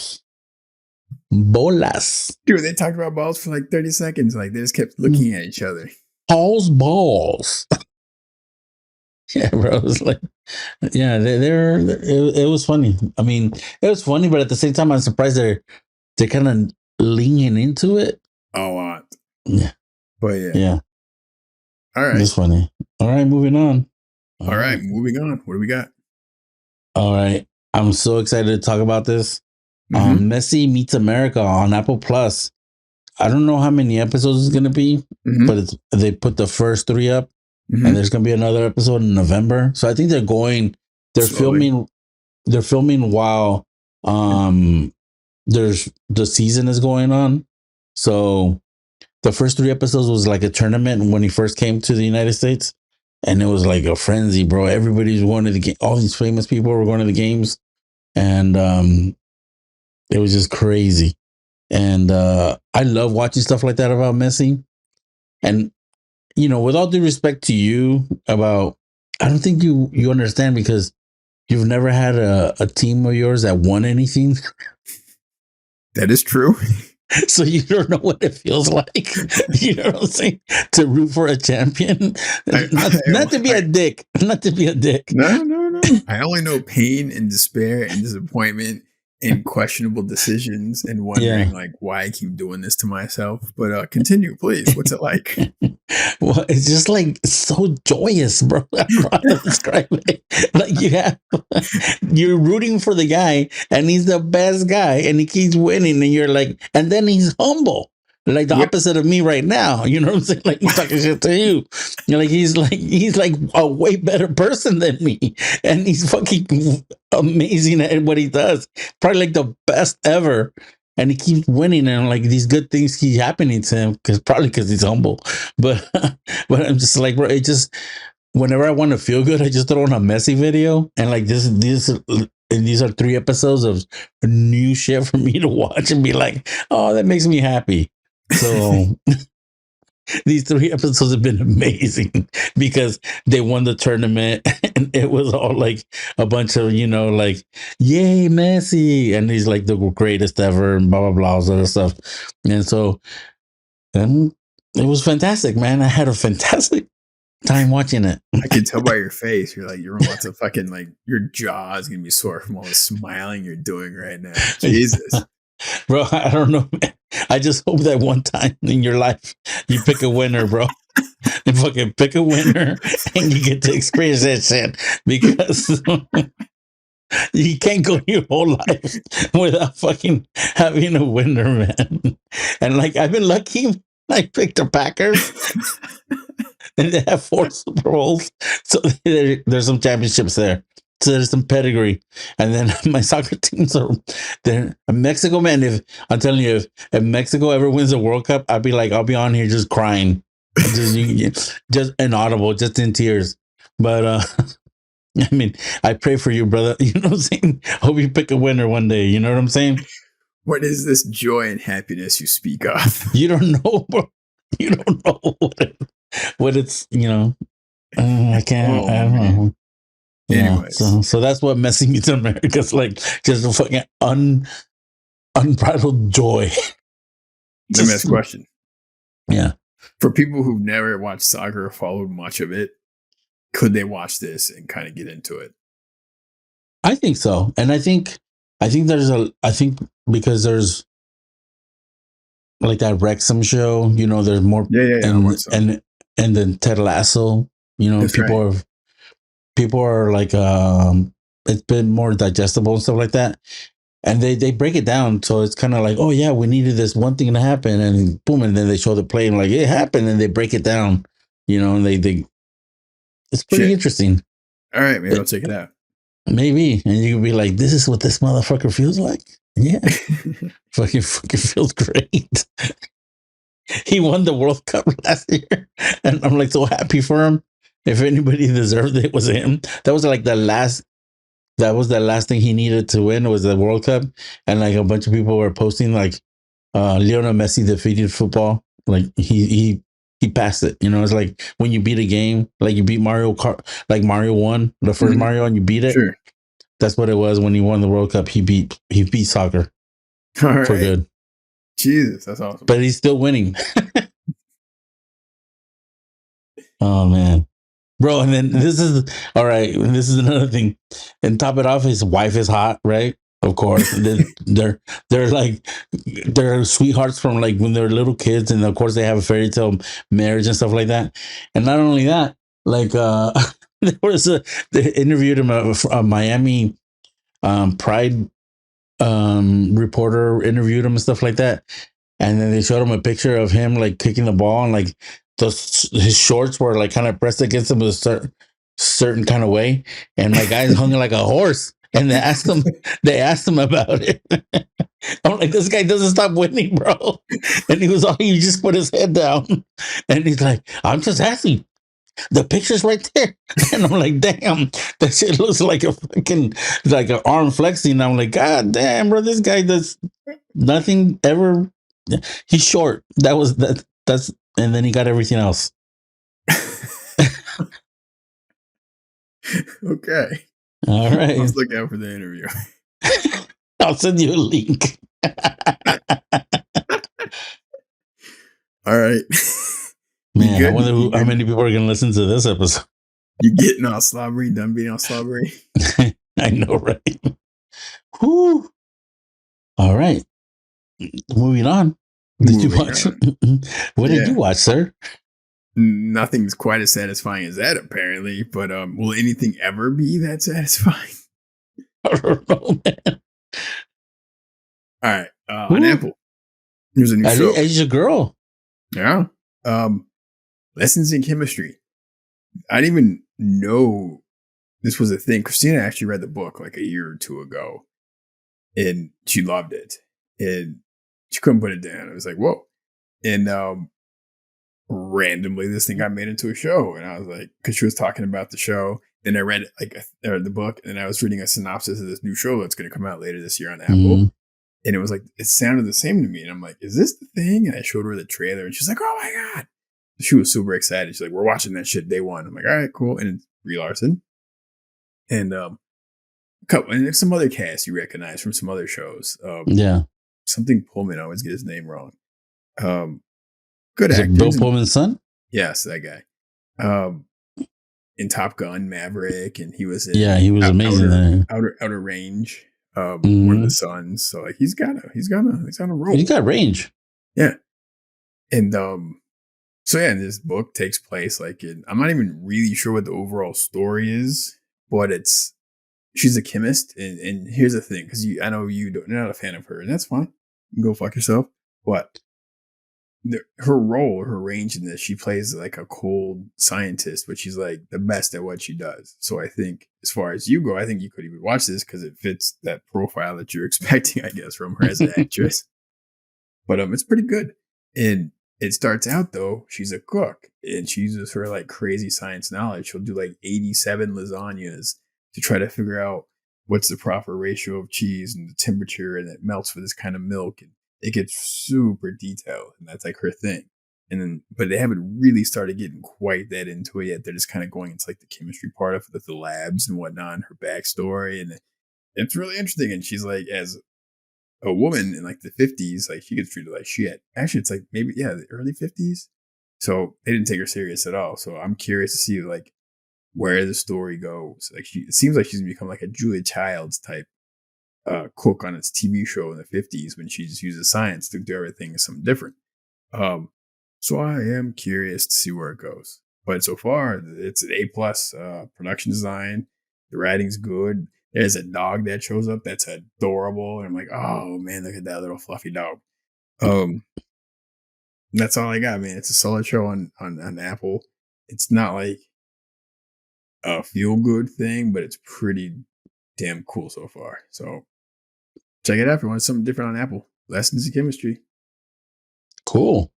Bolas. Dude, they talked about balls for like 30 seconds. Like they just kept looking at each other. Paul's balls. Yeah, bro. It was like, yeah, it was funny. I mean, it was funny, but at the same time, I'm surprised they're kind of leaning into it a lot. Yeah, but yeah. Yeah. All right, it's funny. All right, moving on. All right, moving on. What do we got? All right, I'm so excited to talk about this. Messi Meets America on Apple Plus. I don't know how many episodes it's gonna be, but they put the first 3 up. And there's gonna be another episode in November. So I think they're slowly filming while there's the season is going on. So the first 3 episodes was like a tournament when he first came to the United States, and it was like a frenzy, bro. Everybody's going to the game. All these famous people were going to the games, and it was just crazy. And I love watching stuff like that about Messi. And you know, with all due respect to you, I don't think you understand because you've never had a team of yours that won anything. That is true. So you don't know what it feels like. You know what I'm saying? To root for a champion. Not to be a dick. Not to be a dick. No. I only know pain and despair and disappointment and questionable decisions and wondering like why I keep doing this to myself. But continue, please. What's it like? Well, it's just like so joyous, bro. I don't know how to describe it. Like you're rooting for the guy and he's the best guy and he keeps winning and you're like, and then he's humble. Like the opposite of me right now. You know what I'm saying? Like he's talking shit to you. You're like he's like a way better person than me. And he's fucking amazing at what he does. Probably like the best ever. And he keeps winning and like these good things keep happening to him because he's humble. But I'm just like, bro, it just whenever I want to feel good, I just throw on a Messi video and like these are 3 episodes of new shit for me to watch and be like, oh, that makes me happy. So these 3 episodes have been amazing because they won the tournament and it was all like a bunch of, like, yay, Messi. And he's like the greatest ever and blah, blah, blah, all that stuff. And so and it was fantastic, man. I had a fantastic time watching it. I can tell by your face. You're like, you're about to fucking like, your jaw is going to be sore from all the smiling you're doing right now. Jesus. Bro, I don't know, man. I just hope that one time in your life you pick a winner, bro. And fucking pick a winner and you get to experience that shit because you can't go your whole life without fucking having a winner, man. And like, I've been lucky. I picked the Packers and they have 4 Super Bowls. So there's some championships there. So there's some pedigree. And then my soccer teams are there. Mexico, man, if I'm telling you, if Mexico ever wins the World Cup, I'll be on here just crying. Just inaudible, just in tears. But I mean, I pray for you, brother. You know what I'm saying? Hope you pick a winner one day. You know what I'm saying? What is this joy and happiness you speak of? You don't know, bro. You don't know what it's, I can't, I don't know. Yeah, Anyways. so that's what Messi Meets America is like. Just a fucking unbridled joy. Let me ask a question. Yeah. For people who've never watched soccer or followed much of it, could they watch this and kind of get into it? I think so. And I think because there's like that Wrexham show, there's more. Yeah. And then Ted Lasso, That's people are like, it's been more digestible and stuff like that. And they break it down. So it's kind of like, oh yeah, we needed this one thing to happen. And boom. And then they show the play and like, it happened. And they break it down, and they it's pretty interesting. All right, maybe I'll check it out. Maybe. And you can be like, this is what this motherfucker feels like. Yeah. fucking feels great. He won the World Cup last year. And I'm like so happy for him. If anybody deserved it, it was him. That was the last thing he needed to win was the World Cup. And like a bunch of people were posting like Lionel Messi defeated football. Like he passed it. It's like when you beat a game, like you beat Mario Kart, like Mario won the first Mario and you beat it. Sure. That's what it was when he won the World Cup. He beat soccer. All right. For good. Jesus, that's awesome. But he's still winning. Oh man. Bro, and then this is all right. This is another thing. And top it off, his wife is hot, right? Of course. they're sweethearts from like when they're little kids, and of course they have a fairy tale marriage and stuff like that. And not only that, like they interviewed him a Miami Pride reporter interviewed him and stuff like that. And then they showed him a picture of him like kicking the ball and like his shorts were like kind of pressed against him a certain kind of way. And my guy's hung like a horse. And they asked him about it. I'm like, this guy doesn't stop winning, bro. And he just put his head down. And he's like, I'm just asking. The picture's right there. And I'm like, damn, that shit looks like a fucking, like an arm flexing. I'm like, God damn, bro, this guy does nothing ever. He's short. That's, and then he got everything else. Okay. All right. Let's look out for the interview. I'll send you a link. All right. Man, I wonder how many people are going to listen to this episode. You getting all slobbery, done being all slobbery? I know, right? Whew. All right. Moving on. Did you watch? What did you watch, sir? Nothing's quite as satisfying as that, apparently. But will anything ever be that satisfying? I don't know, man. All right. On Apple, there's a new show. Asian girl. Yeah. Lessons in Chemistry. I didn't even know this was a thing. Christina actually read the book like a year or two ago, and she loved it, and she couldn't put it down. I was like, whoa. And randomly, this thing got made into a show, and I was like, because she was talking about the show. Then I read the book, and I was reading a synopsis of this new show that's going to come out later this year on Apple. Mm-hmm. And it was like, it sounded the same to me. And I'm like, is this the thing? And I showed her the trailer, and she's like, oh my God. she was super excited. She's like, "We're watching that shit day one." I'm like, "All right, cool." And it's Brie Larson and couple and some other cast you recognize from some other shows. Yeah. Something Pullman. I always get his name wrong. Um, good Is it Bill actors. And, Pullman's son? yes, that guy. In Top Gun, Maverick, and he was Yeah, in he was amazing there. Outer Range. One of Mm-hmm. the Sons. So like he's on a roll. He's got range. Yeah, and so yeah, this book takes place like I'm not even really sure what the overall story is, but she's a chemist, and here's the thing, because I know you're not a fan of her, and that's fine. You can go fuck yourself. But her role, her range in this, she plays like a cold scientist, but she's like the best at what she does. So I think, as far as you go, I think you could even watch this because it fits that profile that you're expecting, I guess, from her as an actress. But it's pretty good. And it starts out though, she's a cook and she uses her like crazy science knowledge. She'll do like 87 lasagnas to try to figure out what's the proper ratio of cheese and the temperature, and it melts with this kind of milk, and it gets super detailed, and that's like her thing. And then, but they haven't really started getting quite that into it yet. They're just kind of going into like the chemistry part of the labs and whatnot, and her backstory, and it's really interesting. And she's like, as a woman in like the 50s, like she gets treated like shit. Actually, it's like maybe the early 50s. So they didn't take her serious at all. So I'm curious to see like where the story goes. Like it seems like she's become like a Julia Childs type cook on its TV show in the 50s when she just uses science to do everything something different. So I am curious to see where it goes. But so far, it's an A+ production design. The writing's good. There's a dog that shows up that's adorable, and I'm like, oh man, look at that little fluffy dog. That's all I got, man. It's a solid show on Apple. It's not like a feel good thing, but it's pretty damn cool so far. So check it out if you want something different on Apple. Lessons in Chemistry. Cool.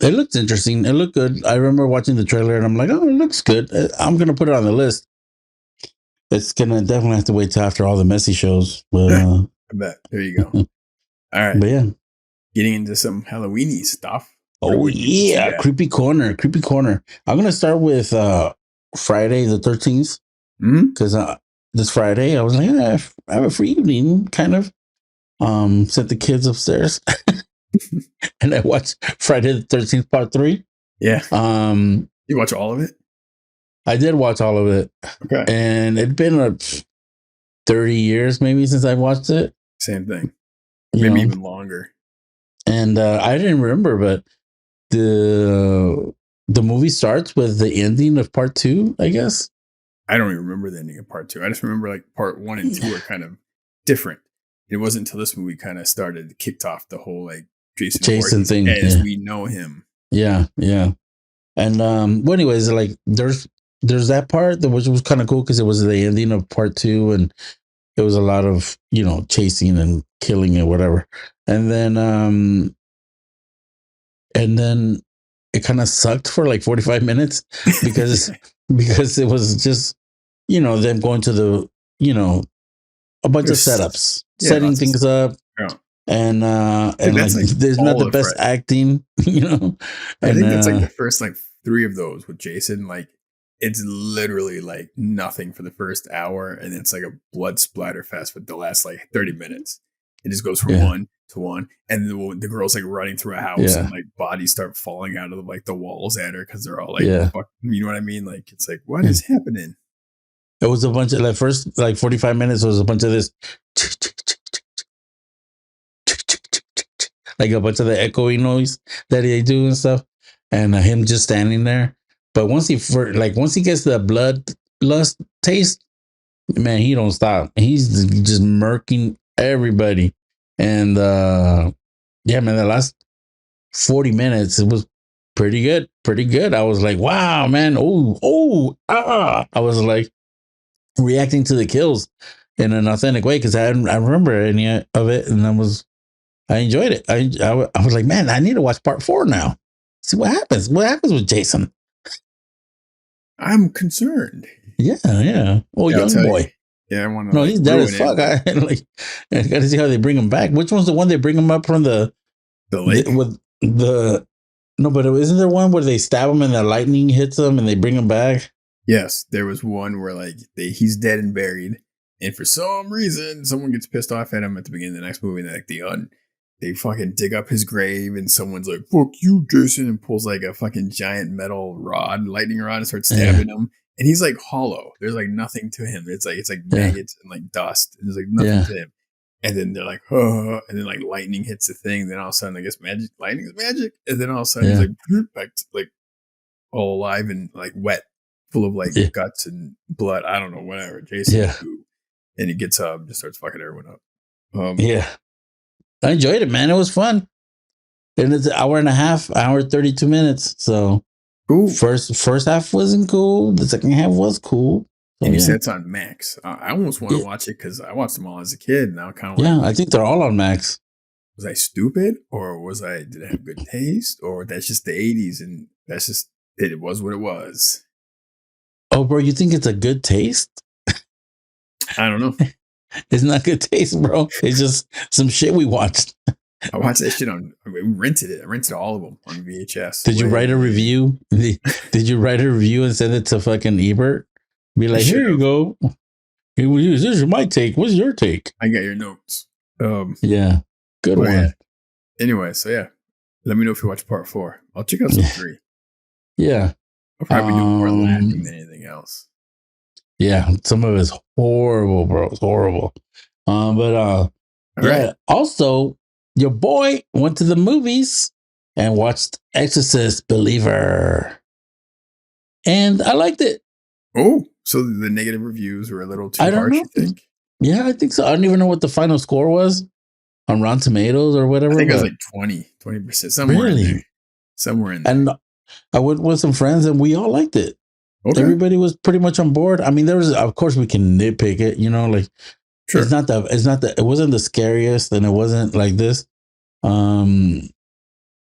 It looks interesting. It looked good. I remember watching the trailer and I'm like, oh, it looks good. I'm going to put it on the list. It's going to definitely have to wait till after all the Messi shows. But, I bet. There you go. All right. But yeah. Getting into some Halloween-y stuff. Oh, yeah. Creepy Corner. Creepy Corner. I'm going to start with Friday the 13th. Because this Friday, I was like, I have a free evening, kind of. Sent the kids upstairs. And I watched Friday the 13th part 3. Yeah. You watch all of it? I did watch all of it. Okay. And it'd been 30 years maybe since I watched it. Same thing. Maybe even longer. And I didn't remember, but the movie starts with the ending of part 2, I guess. I don't even remember the ending of part 2. I just remember like part 1 and 2 are kind of different. It wasn't until this movie kind of started, kicked off the whole like Jason thing as we know him. Yeah. And well, anyways, like there's that part which was kind of cool because it was the ending of part 2, and it was a lot of chasing and killing and whatever. And then it kind of sucked for like 45 minutes because it was just them going to the a bunch of setups, setting things up. Yeah. And like there's not the best acting, And, I think that's like the first like 3 of those with Jason. Like it's literally like nothing for the first hour, and it's like a blood splatter fest for the last like 30 minutes. It just goes from one to one, and the girl's like running through a house, and like bodies start falling out of like the walls at her because they're all like, fuck, you know what I mean? Like it's like, what is happening? It was a bunch of like first like 45 minutes was a bunch of this. Like a bunch of the echoing noise that they do and stuff, and him just standing there. But once he gets the bloodlust taste, man, he don't stop. He's just murking everybody. And yeah, man, the last 40 minutes it was pretty good. I was like, wow, man, I was like reacting to the kills in an authentic way because I remember any of it, and I enjoyed it. I was like, man, I need to watch part 4 now. See what happens. What happens with Jason? I'm concerned. Yeah. Oh, young boy. I want to. No, he's dead as fuck. I got to see how they bring him back. Which one's the one they bring him up from the lake with the No, but isn't there one where they stab him and the lightning hits him and they bring him back? Yes, there was one where like he's dead and buried, and for some reason someone gets pissed off at him at the beginning of the next movie, and like they fucking dig up his grave, and someone's like "fuck you, Jason," and pulls like a fucking giant metal rod, lightning rod, and starts stabbing him, and he's like hollow. There's like nothing to him. It's like maggots and like dust, and there's like nothing to him. And then they're like, oh, and then like lightning hits the thing. Then all of a sudden, I guess magic, lightning is magic. And then all of a sudden, he's like all alive and like wet, full of like guts and blood. I don't know, whatever. Jason, and he gets up, just starts fucking everyone up. I enjoyed it, man. It was fun, and it's an hour and a half, hour 32 minutes. So, cool. First half wasn't cool. The second half was cool. So, and you said it's on Max. I almost want to watch it because I watched them all as a kid. And now kind of I think they're all on Max. Was I stupid, or did I have good taste, or that's just the 80s and that's just it was what it was? Oh, bro, you think it's a good taste? I don't know. It's not good taste, bro. It's just some shit we watched. I watched that shit we rented it. I rented all of them on VHS. Did you write a review? Did you write a review and send it to fucking Ebert? Be like, here you go. This is my take. What's your take? I got your notes. Yeah. Good one. Yeah. Anyway, so yeah. Let me know if you watch part 4. I'll check out some 3. Yeah. I'll probably do more laughing than anything else. Yeah. Some of it's horrible, bro. It's horrible. Right. Also, your boy went to the movies and watched Exorcist Believer. And I liked it. Oh, so the negative reviews were a little too harsh, you think? Yeah, I think so. I don't even know what the final score was on Rotten Tomatoes or whatever. I think it was like 20%, somewhere in there. Somewhere in there. And I went with some friends and we all liked it. Okay. Everybody was pretty much on board. I mean, of course we can nitpick it, like sure. It wasn't the scariest and it wasn't like this,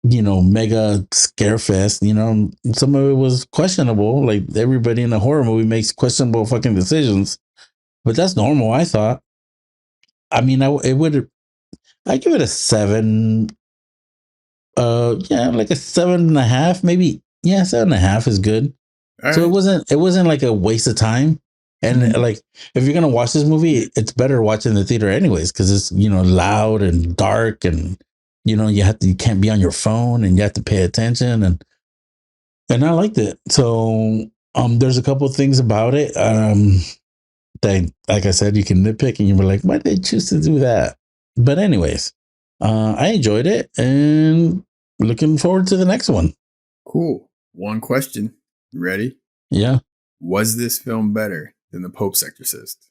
mega scare fest, some of it was questionable. Like everybody in a horror movie makes questionable fucking decisions, but that's normal. I thought, I mean, I give it a 7. Like a 7.5, maybe. Yeah, 7.5 is good. All so right. It wasn't like a waste of time. And like, if you're gonna watch this movie, it's better watching the theater anyways, because it's loud and dark, and you can't be on your phone, and you have to pay attention, and I liked it. So there's a couple of things about it that, like I said, you can nitpick, and you're like, why did they choose to do that? But anyways, I enjoyed it, and looking forward to the next one. Cool. One question. You ready? Yeah. Was this film better than The Pope's Exorcist?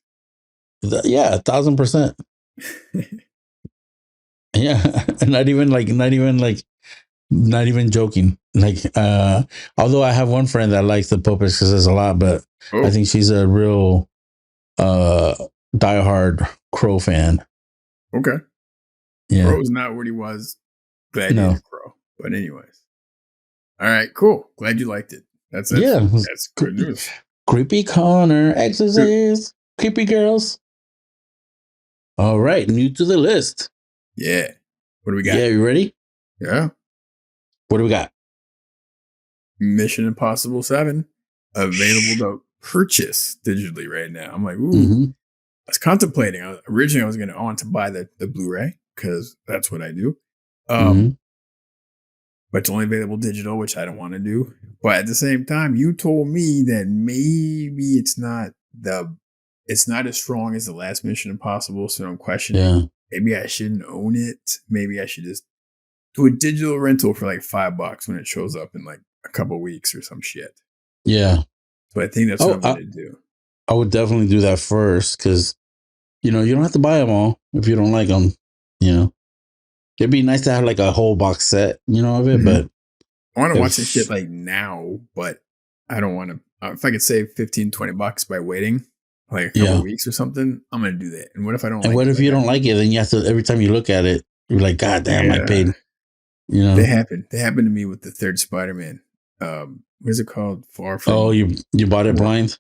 Yeah, 1,000%. Yeah, not even joking. Like, although I have one friend that likes The Pope Exorcist a lot, but I think she's a real diehard Crow fan. Okay. Yeah. Crow's not what he was. Gladiator Crow. But anyways. All right, cool. Glad you liked it. That's good news. Creepy Corner, Exorcist, Creepy Girls. All right, new to the list. Yeah. What do we got? Yeah, you ready? Yeah. What do we got? Mission Impossible 7. Available to purchase digitally right now. I'm like, ooh. Mm-hmm. I was contemplating. Originally, I want to buy the Blu-ray because that's what I do. But it's only available digital, which I don't want to do. But at the same time, you told me that maybe it's not as strong as the last Mission Impossible. So I'm questioning. Yeah. Maybe I shouldn't own it. Maybe I should just do a digital rental for like $5 when it shows up in like a couple weeks or some shit. Yeah. So I think that's what I'm going to do. I would definitely do that first because, you don't have to buy them all if you don't like them, It'd be nice to have like a whole box set, of it, but I want to watch this shit like now, but I don't want to. If I could save $15-$20 by waiting like a couple weeks or something, I'm going to do that. And what if I don't like it? And what if you don't like it? Then you have to, every time you look at it, you're like, God damn, I paid, They happened to me with the third Spider-Man. What's it called? Far From. Oh, you bought it blind?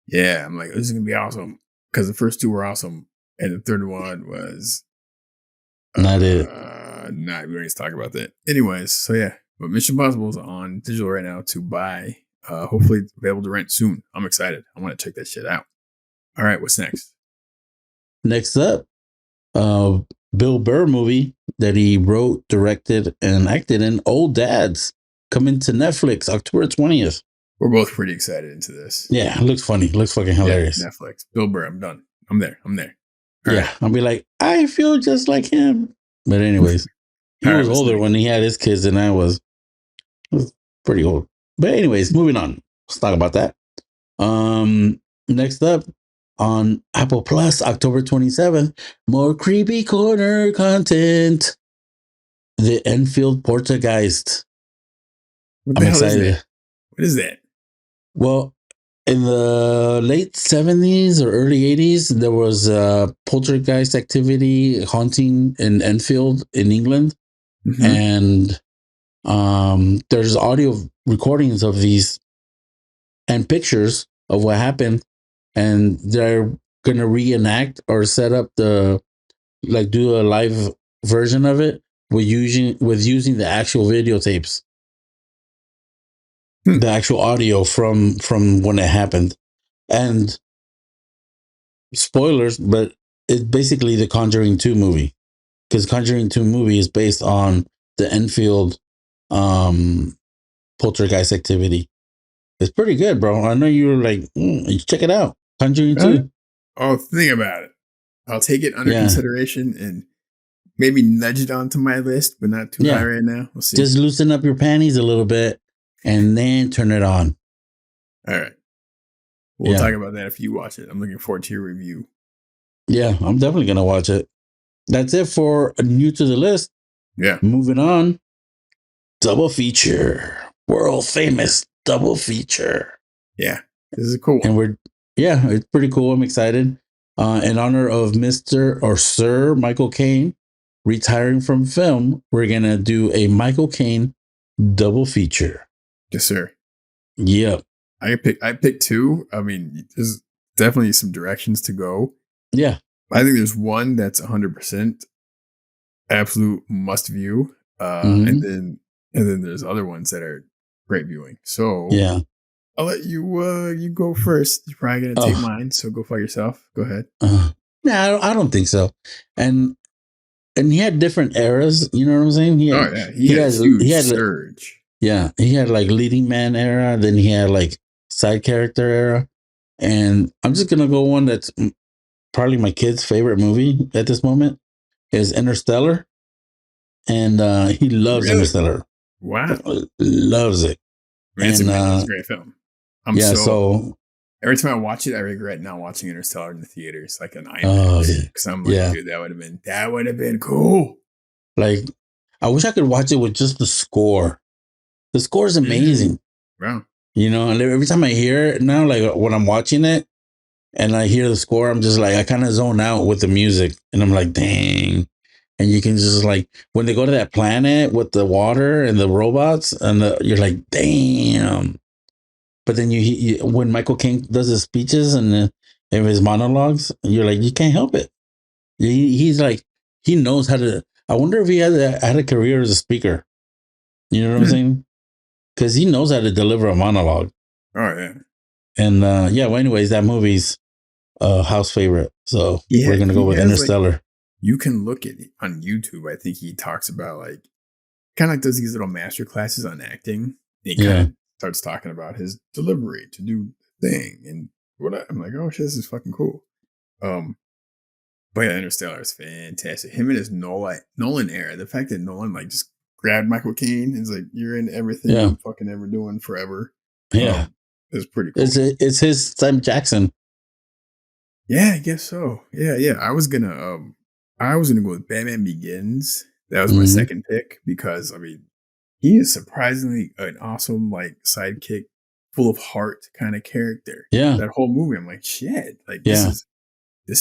Yeah. I'm like, this is going to be awesome. Because the first two were awesome. And the third one was. Not it. We already talked about that. Anyways, so yeah. But Mission Impossible is on digital right now to buy. Hopefully, it's available to rent soon. I'm excited. I want to check that shit out. All right, what's next? Next up, uh, Bill Burr movie that he wrote, directed, and acted in, Old Dads, coming to Netflix October 20th. We're both pretty excited into this. Yeah, it looks funny. It looks fucking hilarious. Yeah, Netflix. Bill Burr, I'm done. I'm there. All right. I'll be like, I feel just like him. But anyways, he was older when he had his kids than I was. I was pretty old. But anyways, moving on. Let's talk about that. Next up on Apple Plus, October 27th, more creepy corner content. The Enfield Poltergeist. What the hell is that? What is that? Well, in the late 70s or early 80s, there was a poltergeist activity haunting in Enfield in England. Mm-hmm. And there's audio recordings of these and pictures of what happened. And they're going to reenact or set up do a live version of it with using the actual videotapes. The actual audio from when it happened. And spoilers, but it's basically the Conjuring 2 movie, because Conjuring 2 movie is based on the Enfield poltergeist activity. It's pretty good, bro. I know you were like, check it out. Conjuring 2. Oh, think about it. I'll take it under consideration and maybe nudge it onto my list, but not too high right now. We'll see. Just loosen up your panties a little bit and then turn it on. All right. We'll talk about that if you watch it. I'm looking forward to your review. Yeah, I'm definitely going to watch it. That's it for new to the list. Yeah. Moving on. Double feature. World famous double feature. Yeah. This is cool. And it's pretty cool. I'm excited. In honor of Mr. or Sir Michael Caine retiring from film, we're going to do a Michael Caine double feature. Yes, sir. Yep. I picked two. I mean, there's definitely some directions to go. Yeah. I think there's one that's 100% absolute must view. And then there's other ones that are great viewing. So yeah, I'll let you go first. You're probably gonna take mine, so go for yourself. Go ahead. No, I don't think so. And he had different eras. You know what I'm saying? He had a surge. He had like leading man era. Then he had like side character era. And I'm just gonna go one that's probably my kid's favorite movie at this moment is Interstellar. And he loves Interstellar. Wow, loves it. It's a great film. So every time I watch it, I regret not watching Interstellar in the theaters, like an IMAX, because I'm like, dude, that would have been cool. Like, I wish I could watch it with just the score. The score is amazing. Wow. You know, and every time I hear it now, like when I'm watching it and I hear the score, I'm just like, I kind of zone out with the music, and I'm like, dang. And you can just like, when they go to that planet with the water and the robots, and you're like, damn. But then when Michael Caine does his speeches and his monologues, you're like, you can't help it. He's like, he knows how to. I wonder if he had a career as a speaker. You know what I'm saying? Because he knows how to deliver a monologue. Oh yeah. And well, anyways, that movie's house favorite. So we're gonna go with Interstellar. Like, you can look at it on YouTube. I think he talks about like kind of like does these little master classes on acting. He kind of starts talking about his delivery to do the thing and I'm like, oh shit, this is fucking cool. But yeah, Interstellar is fantastic. Him and his Nolan era. The fact that Nolan like just grabbed Michael Caine and is like, you're in everything I'm fucking ever doing forever. Yeah, it's pretty cool. It's his Sam Jackson. Yeah, I guess so. Yeah. I was gonna go with Batman Begins. That was my second pick because I mean, he is surprisingly an awesome like sidekick, full of heart kind of character. Yeah, that whole movie, I'm like, shit, like this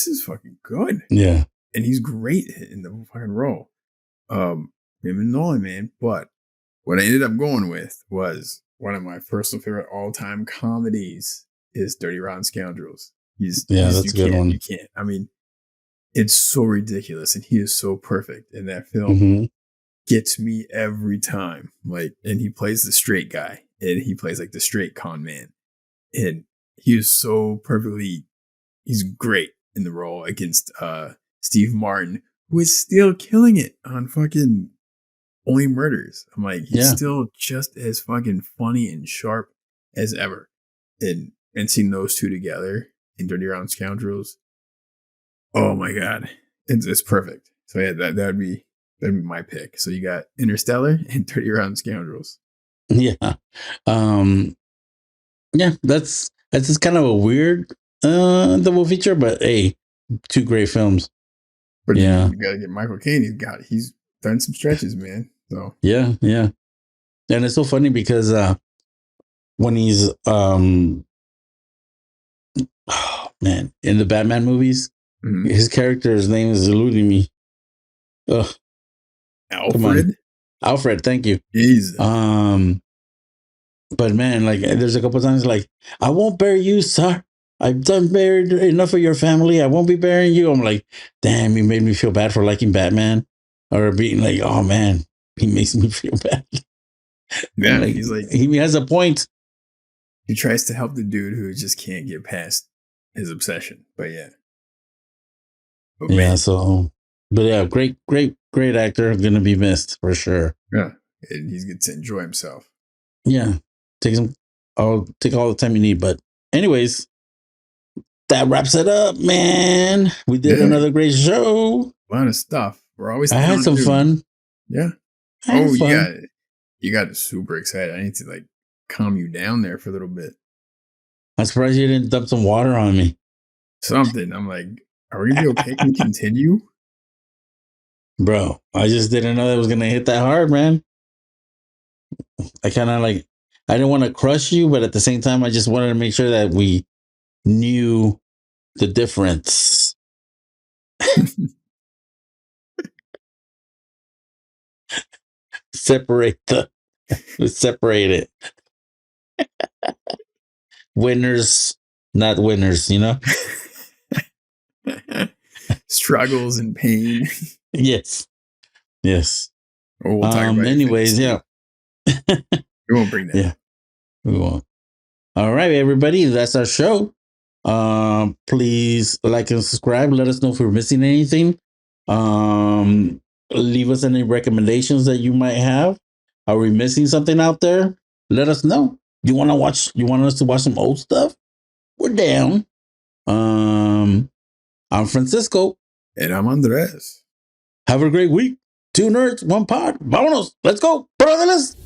is fucking good. Yeah, and he's great in the fucking role. Him and Nolan, man. But what I ended up going with was one of my personal favorite all-time comedies is Dirty Rotten Scoundrels. That's a good one. You can't. I mean, it's so ridiculous, and he is so perfect in that film. gets me every time. Like, and he plays the straight guy, and he plays like the straight con man, and he is so perfectly. He's great in the role against Steve Martin, who is still killing it on fucking Only Murders. I'm like, he's Yeah. still just as fucking funny and sharp as ever. And seeing those two together in Dirty Round Scoundrels, oh my god, it's perfect. So yeah, that'd be my pick. So you got Interstellar and 30 Round Scoundrels. Yeah. Um, yeah, that's just kind of a weird double feature, but hey, two great films. But Yeah. you gotta get Michael Caine. He's done some stretches, man. So Yeah, yeah. And it's so funny because when he's oh, man, in the Batman movies, his character's name is eluding me. Ugh, come on. Alfred? Alfred, thank you. Jesus. But man, like there's a couple times like, I won't bury you, sir. I've done buried enough of your family. I won't be burying you. I'm like, damn, he made me feel bad for liking Batman. Or being like, oh man, he makes me feel bad. I'm Yeah, like, he's like, he has a point. he tries to help the dude who just can't get past his obsession. But yeah. But Yeah, man. so but yeah, great actor. Gonna be missed for sure. Yeah. And he's good to enjoy himself. Yeah. I'll take all the time you need. But anyways, that wraps it up, man. We did another great show. A lot of stuff. We're always I had some fun. Yeah. Oh, you got super excited. I need to like calm you down there for a little bit. I'm surprised you didn't dump some water on me. Something. I'm like, are we gonna be okay? Can we continue? Bro, I just didn't know that was gonna hit that hard, man. I kind of like, I didn't want to crush you, but at the same time, I just wanted to make sure that we knew the difference. Separate it. Winners, not winners, you know? Struggles and pain. Yes. Yes. Oh, we'll talk about anyways, yeah. We won't bring that. Yeah. We won't. All right, everybody. That's our show. Please like and subscribe. Let us know if we're missing anything. Leave us any recommendations that you might have. Are we missing something out there? Let us know. You want us to watch some old stuff? We're down. I'm Francisco. And I'm Andres. Have a great week. 2 nerds, 1 pod. Vámonos. Let's go. Brotherless.